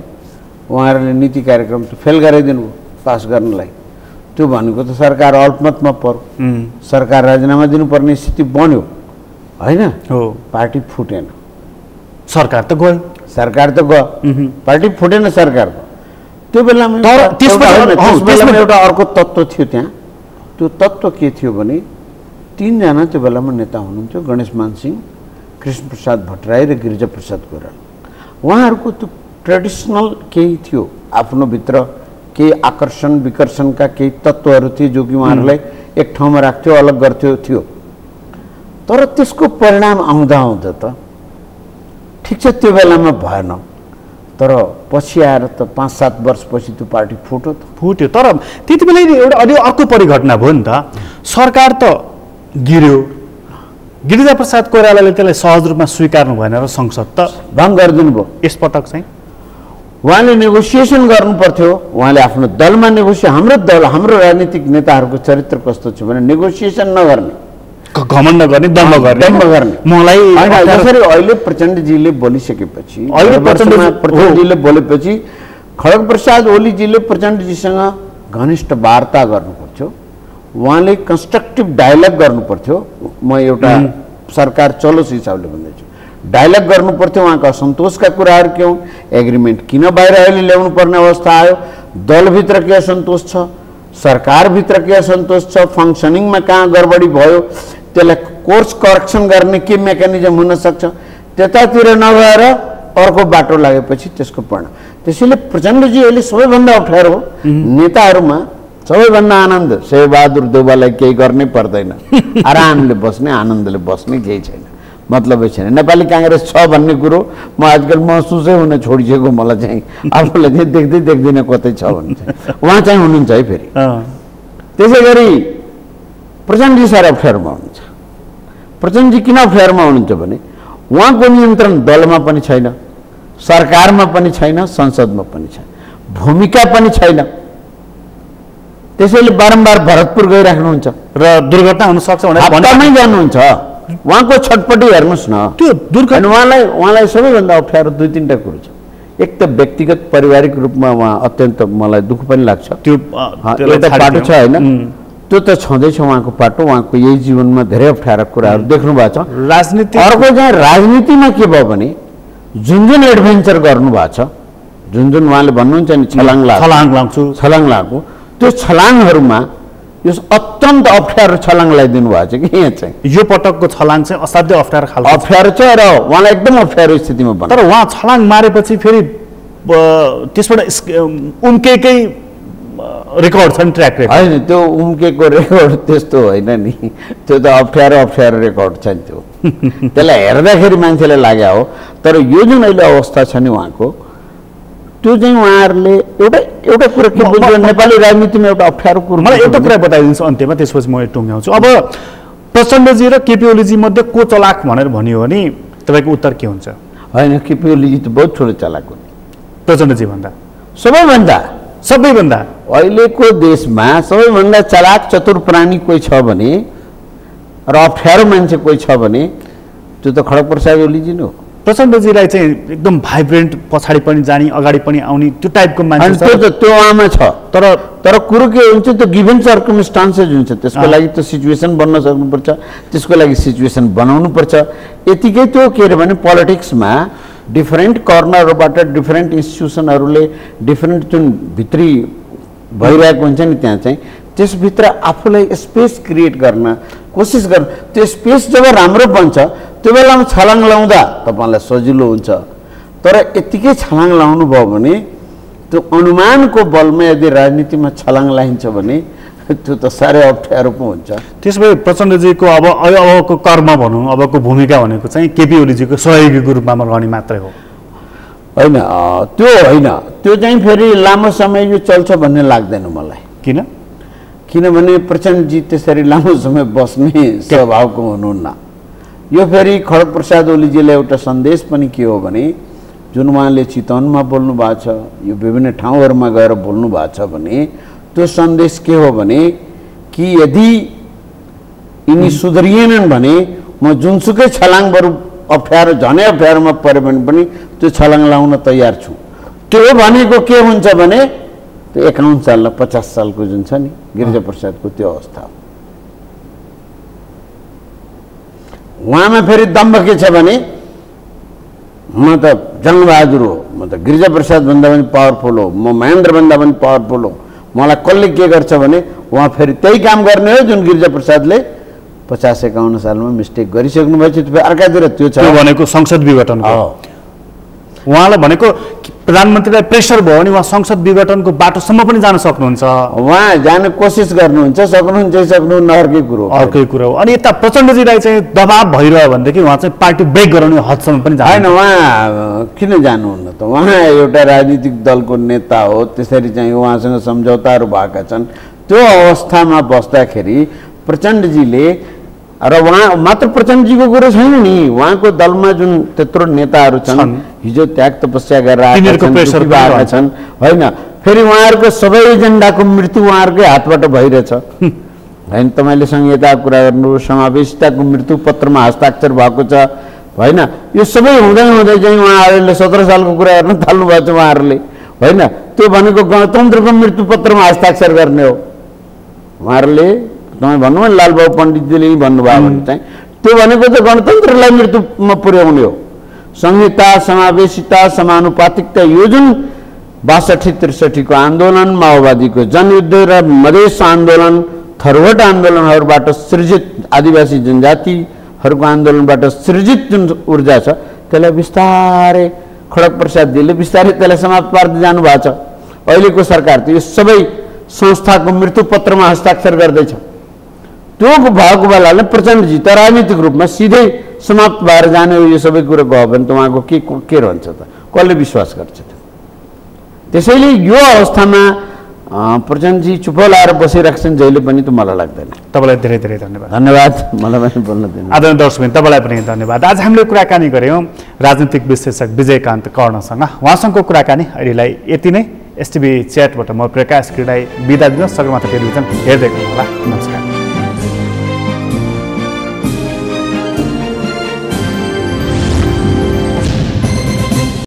उहाँहरूले नीति कार्यक्रम त फेल गराइदिनु भयो पास गर्नलाई। त्यो भनेको त सरकार अल्पमतमा पर्यो, सरकार राजीनामा दिनुपर्ने स्थिति बन्यो होइन, पार्टी फुटेन। सरकार त गयो, पार्टी फुटेन सरकारको। त्यो बेलामा एउटा अर्को तत्त्व थियो त्यहाँ। त्यो तत्त्व के थियो भने 3 जना त्यो बेलामा नेता हुनुहुन्थ्यो, गणेशमान सिंह, कृष्णप्रसाद भट्टराई र गिरिजाप्रसाद कोइराला। उहाँहरूको त्यो ट्रेडिसनल केही थियो, आफ्नो भित्र केही आकर्षण विकर्षणका केही तत्त्वहरू थिए जो कि उहाँहरूलाई एक ठाउँमा राख्थ्यो, अलग गर्थ्यो। तर त्यसको परिणाम आउँदा त ठिक छ त्यो बेलामा भएन, तर पछि आएर त 5-7 वर्षपछि त्यो पार्टी फुट्यो। तर त्यति बेला एउटा अलि अर्को परिघटना भयो नि त। सरकार त गिर्यो, गिरिजाप्रसाद कोइरालाले त्यसलाई सहज रूपमा स्वीकार्नु भएन र संसद त भङ्ग गरिदिनु भयो। यसपटक चाहिँ उहाँले नेगोसिएसन गर्नु पर्थ्यो, उहाँले आफ्नो दलमा हाम्रो राजनीतिक नेताहरूको चरित्र कस्तो छ भने नेगोसिएसन नगर्ने, घमण्ड गर्ने, दम्भ गर्ने। मलाई जसरी अहिले प्रचण्डजीले बोलिसकेपछि, प्रचण्डजीले बोलेपछि खड्ग प्रसाद ओलीजीले प्रचण्डजीसँग घनिष्ठ वार्ता गर्नु पर्थ्यो, उहाँले कन्स्ट्रक्टिभ डायलग गर्नु पर्थ्यो। म एउटा सरकार चलोस् हिसाबले भन्दैछु, डायलग गर्नु पर्थ्यो। उहाँको असन्तोषका कुराहरू के हुन्, एग्रिमेन्ट किन बाहिर अहिले ल्याउनु पर्ने अवस्था आयो, दलभित्र के असन्तोष छ, सरकारभित्र के असन्तोष छ, फङ्सनिङमा कहाँ गडबडी भयो, त्यसलाई कोर्स करेक्सन गर्ने के मेकानिजम हुन सक्छ, त्यतातिर नगएर अर्को बाटो लागेपछि त्यसको परिणाम। त्यसैले प्रचण्डजी अहिले सबैभन्दा अप्ठ्यारो हो नेताहरूमा, सबैभन्दा आनन्द शेरबहादुर देउवालाई केही गर्नै पर्दैन, आरामले बस्ने, आनन्दले बस्ने, केही छैन, मतलबै छैन। नेपाली काङ्ग्रेस छ भन्ने कुरो म आजकल महसुसै हुन छोडिसकेको, मलाई चाहिँ आफूलाई चाहिँ देख्दिनँ कतै छ भन्ने चाहिँ। उहाँ चाहिँ हुनुहुन्छ है फेरि। त्यसै गरी प्रचण्डजी साह्रै अप्ठ्यारोमा हुनुहुन्छ। प्रचण्डजी किन अप्ठ्यारोमा हुनुहुन्छ भने उहाँको नियन्त्रण दलमा पनि छैन, सरकारमा पनि छैन, संसदमा पनि छैन, भूमिका पनि छैन। त्यसैले बारम्बार भरतपुर गइराख्नुहुन्छ र दुर्घटना हुन सक्छ भनेर जानुहुन्छ। उहाँको छटपटी हेर्नुहोस् न, त्यो दुर्घटना उहाँलाई सबैभन्दा अप्ठ्यारो 2-3टा कुरो छ। एक त व्यक्तिगत पारिवारिक रूपमा उहाँ अत्यन्त मलाई दुःख पनि लाग्छ, त्यो एउटा पाटो छ होइन, त्यो त छँदैछ उहाँको पाटो। उहाँको यही जीवनमा धेरै अप्ठ्यारा कुराहरू देख्नु भएको छ। राजनीति अर्को चाहिँ राजनीतिमा के भयो भने जुन एडभेन्चर गर्नुभएको छ, जुन उहाँले भन्नुहुन्छ नि छलाङ लाग्छु, त्यो छलाङहरूमा यो अत्यन्त अप्ठ्यारो छलाङ लगाइदिनु भएको छ कि यहाँ चाहिँ। यो पटकको छलाङ चाहिँ असाध्य अप्ठ्यारो खालको अप्ठ्यारो छ र उहाँलाई एकदम अप्ठ्यारो स्थितिमा बन्छ। तर उहाँ छलाङ मारेपछि फेरि त्यसबाट उम्केकै रेकर्ड छ नि, ट्र्याक रेकर्ड होइन। त्यो उम्केको रेकर्ड त्यस्तो होइन नि, त्यो त अप्ठ्यारो रेकर्ड छ नि। त्यसलाई हेर्दाखेरि मान्छेलाई लाग्यो हो। तर यो जुन अहिले अवस्था छ नि उहाँको, त्यो चाहिँ उहाँहरूले एउटा कुरा के बुझ्यो, नेपाली राजनीतिमा एउटा अप्ठ्यारो कुरो। मलाई एउटा कुरा बताइदिन्छु अन्त्यमा, त्यसपछि म टुङ्ग्याउँछु। अब प्रचण्डजी र केपी ओलीजी मध्ये को चलाक भनेर भनियो भने तपाईँको उत्तर के हुन्छ? होइन, केपी ओलीजी त बहुत ठुलो चलाक हुन् प्रचण्डजी भन्दा, सबैभन्दा अहिलेको देशमा सबैभन्दा चलाक चतुर प्राणी कोही छ भने र अप्ठ्यारो मान्छे कोही छ भने त्यो त खड्ग प्रसाद ओलीजी नै हो। प्रचण्डजीलाई चाहिँ एकदम भाइब्रेन्ट, पछाडि पनि जाने अगाडि पनि आउने त्यो टाइपको मान्छे छ, त्यो उहाँमा छ। तर कुरो के हुन्छ, त्यो गिभन सर्कमस्टान्सेस हुन्छ, त्यसको लागि त सिचुएसन बन्न सक्नुपर्छ, त्यसको लागि सिचुएसन बनाउनुपर्छ। यतिकै त्यो के अरे भने पोलिटिक्समा डिफरेन्ट कर्नरबाट डिफरेन्ट इन्स्टिट्युसनहरूले डिफरेन्ट जुन भित्री भइरहेको हुन्छ नि, त्यहाँ चाहिँ त्यसभित्र आफूलाई स्पेस क्रिएट गर्न कोसिस गर्न। त्यो स्पेस जब राम्रो बन्छ त्यो बेलामा छलाङ लाउँदा तपाईँलाई सजिलो हुन्छ। तर यत्तिकै छलाङ लाउनु भयो भने त्यो अनुमानको बलमा यदि राजनीतिमा छलाङ लाइन्छ भने त्यो त साह्रै अप्ठ्यारो पो हुन्छ। त्यसो भए प्रचण्डजीको अबको कर्म भनौँ, अबको भूमिका भनेको चाहिँ केपी ओलीजीको सहयोगीको रूपमा रहने मात्रै हो होइन? त्यो होइन, त्यो चाहिँ फेरि लामो समय यो चल्छ भन्ने लाग्दैन मलाई। किन? किनभने प्रचण्डजी त्यसरी लामो समय बस्ने स्वभावको हुनुहुन्न। यो फेरि खड्ग प्रसाद ओलीजीले एउटा सन्देश पनि के हो भने, जुन उहाँले चितवनमा बोल्नु भएको छ, यो विभिन्न ठाउँहरूमा गएर बोल्नु भएको छ भने त्यो सन्देश के हो भने कि यदि यिनी सुध्रिएनन् भने म जुनसुकै छलाङ बरु अप्ठ्यारो झनै अप्ठ्यारोमा पऱ्यो भने पनि त्यो छलाङ लाउन तयार छु। त्यो भनेको के हुन्छ भने त्यो 51 साल र 50 सालको जुन छ नि गिरिजाप्रसादको त्यो अवस्था हो। उहाँमा फेरि दम्भ के छ भने म त जङ्गबहादुर हो, म त गिरिजाप्रसाद भन्दा पनि पावरफुल हो, म महेन्द्र भन्दा पनि पावरफुल हो, मलाई कसले के गर्छ भने उहाँ फेरि त्यही काम गर्ने हो जुन गिरिजाप्रसादले 50-51 सालमा मिस्टेक गरिसक्नु भएछ। त्यो अर्कातिर त्यो छ भनेको संसद विघटन हो। उहाँलाई भनेको प्रधानमन्त्रीलाई प्रेसर भयो भने उहाँ संसद विघटनको बाटोसम्म पनि जान सक्नुहुन्छ। उहाँ जान कोसिस गर्नुहुन्छ, सक्नुहुन्छ सक्नुहुन्न अर्कै कुरो हो। अनि यता प्रचण्डजीलाई चाहिँ दबाब भइरह्यो भनेदेखि उहाँ चाहिँ पार्टी ब्रेक गराउने हदसम्म पनि होइन। उहाँ किन जानुहुन्न त? उहाँ एउटा राजनीतिक दलको नेता हो, त्यसरी चाहिँ उहाँसँग सम्झौताहरू भएका छन्। त्यो अवस्थामा बस्दाखेरि प्रचण्डजीले र उहाँ मात्र प्रचण्डजीको कुरो छैन नि, उहाँको दलमा जुन त्यत्रो नेताहरू छन्, हिजो त्याग तपस्या गरेर आएका छन् होइन? फेरि उहाँहरूको सबै एजेन्डाको मृत्यु उहाँहरूकै हातबाट भइरहेछ होइन? तपाईँले संहिताको कुरा गर्नु, समावेशिताको मृत्यु पत्रमा हस्ताक्षर भएको छ होइन? यो सबै हुँदै हुँदै चाहिँ उहाँहरूले 17 सालको कुरा गर्न थाल्नु भएको छ उहाँहरूले होइन? त्यो भनेको गणतन्त्रको मृत्यु पत्रमा हस्ताक्षर गर्ने हो उहाँहरूले। तपाईँ भन्नु भने लालबाबु पण्डितजीले भन्नुभयो भने चाहिँ त्यो भनेको त गणतन्त्रलाई मृत्युमा पुर्याउने हो। संहिता, समावेशिता, समानुपातिकता, यो जुन 62-63 को आन्दोलन, माओवादीको जनयुद्ध र मधेस आन्दोलन, थरवट आन्दोलनहरूबाट सृजित आदिवासी जनजातिहरूको आन्दोलनबाट सृजित जुन ऊर्जा छ त्यसलाई बिस्तारै खड्ग प्रसादजीले बिस्तारै त्यसलाई समाप्त पार्दै जानुभएको छ। अहिलेको सरकार त यो सबै संस्थाको मृत्यु पत्रमा हस्ताक्षर गर्दैछ। त्यो भएको बेलाले प्रचण्डजी त राजनीतिक रूपमा सिधै समाप्त भएर जाने यो सबै कुरो गयो भने त उहाँको के रहन्छ त? कसले विश्वास गर्छ त? त्यसैले यो अवस्थामा प्रचण्डजी चुप लाएर बसिराख्छन् जहिले पनि, त मलाई लाग्दैन। तपाईँलाई धेरै धेरै धन्यवाद। धन्यवाद, मलाई पनि बोल्न दिनु। आदरणीय दर्शकबिन, तपाईँलाई पनि धन्यवाद। आज हामीले कुराकानी गऱ्यौँ राजनीतिक विश्लेषक विजयकान्त कर्णसँग। उहाँसँगको कुराकानी अहिलेलाई यति नै। एसटिभी च्याटबाट म प्रकाश क्रीडाई बिदा दिन। सगरमाथा टेलिभिजन हेर्दै गर्नुहोला। नमस्कार।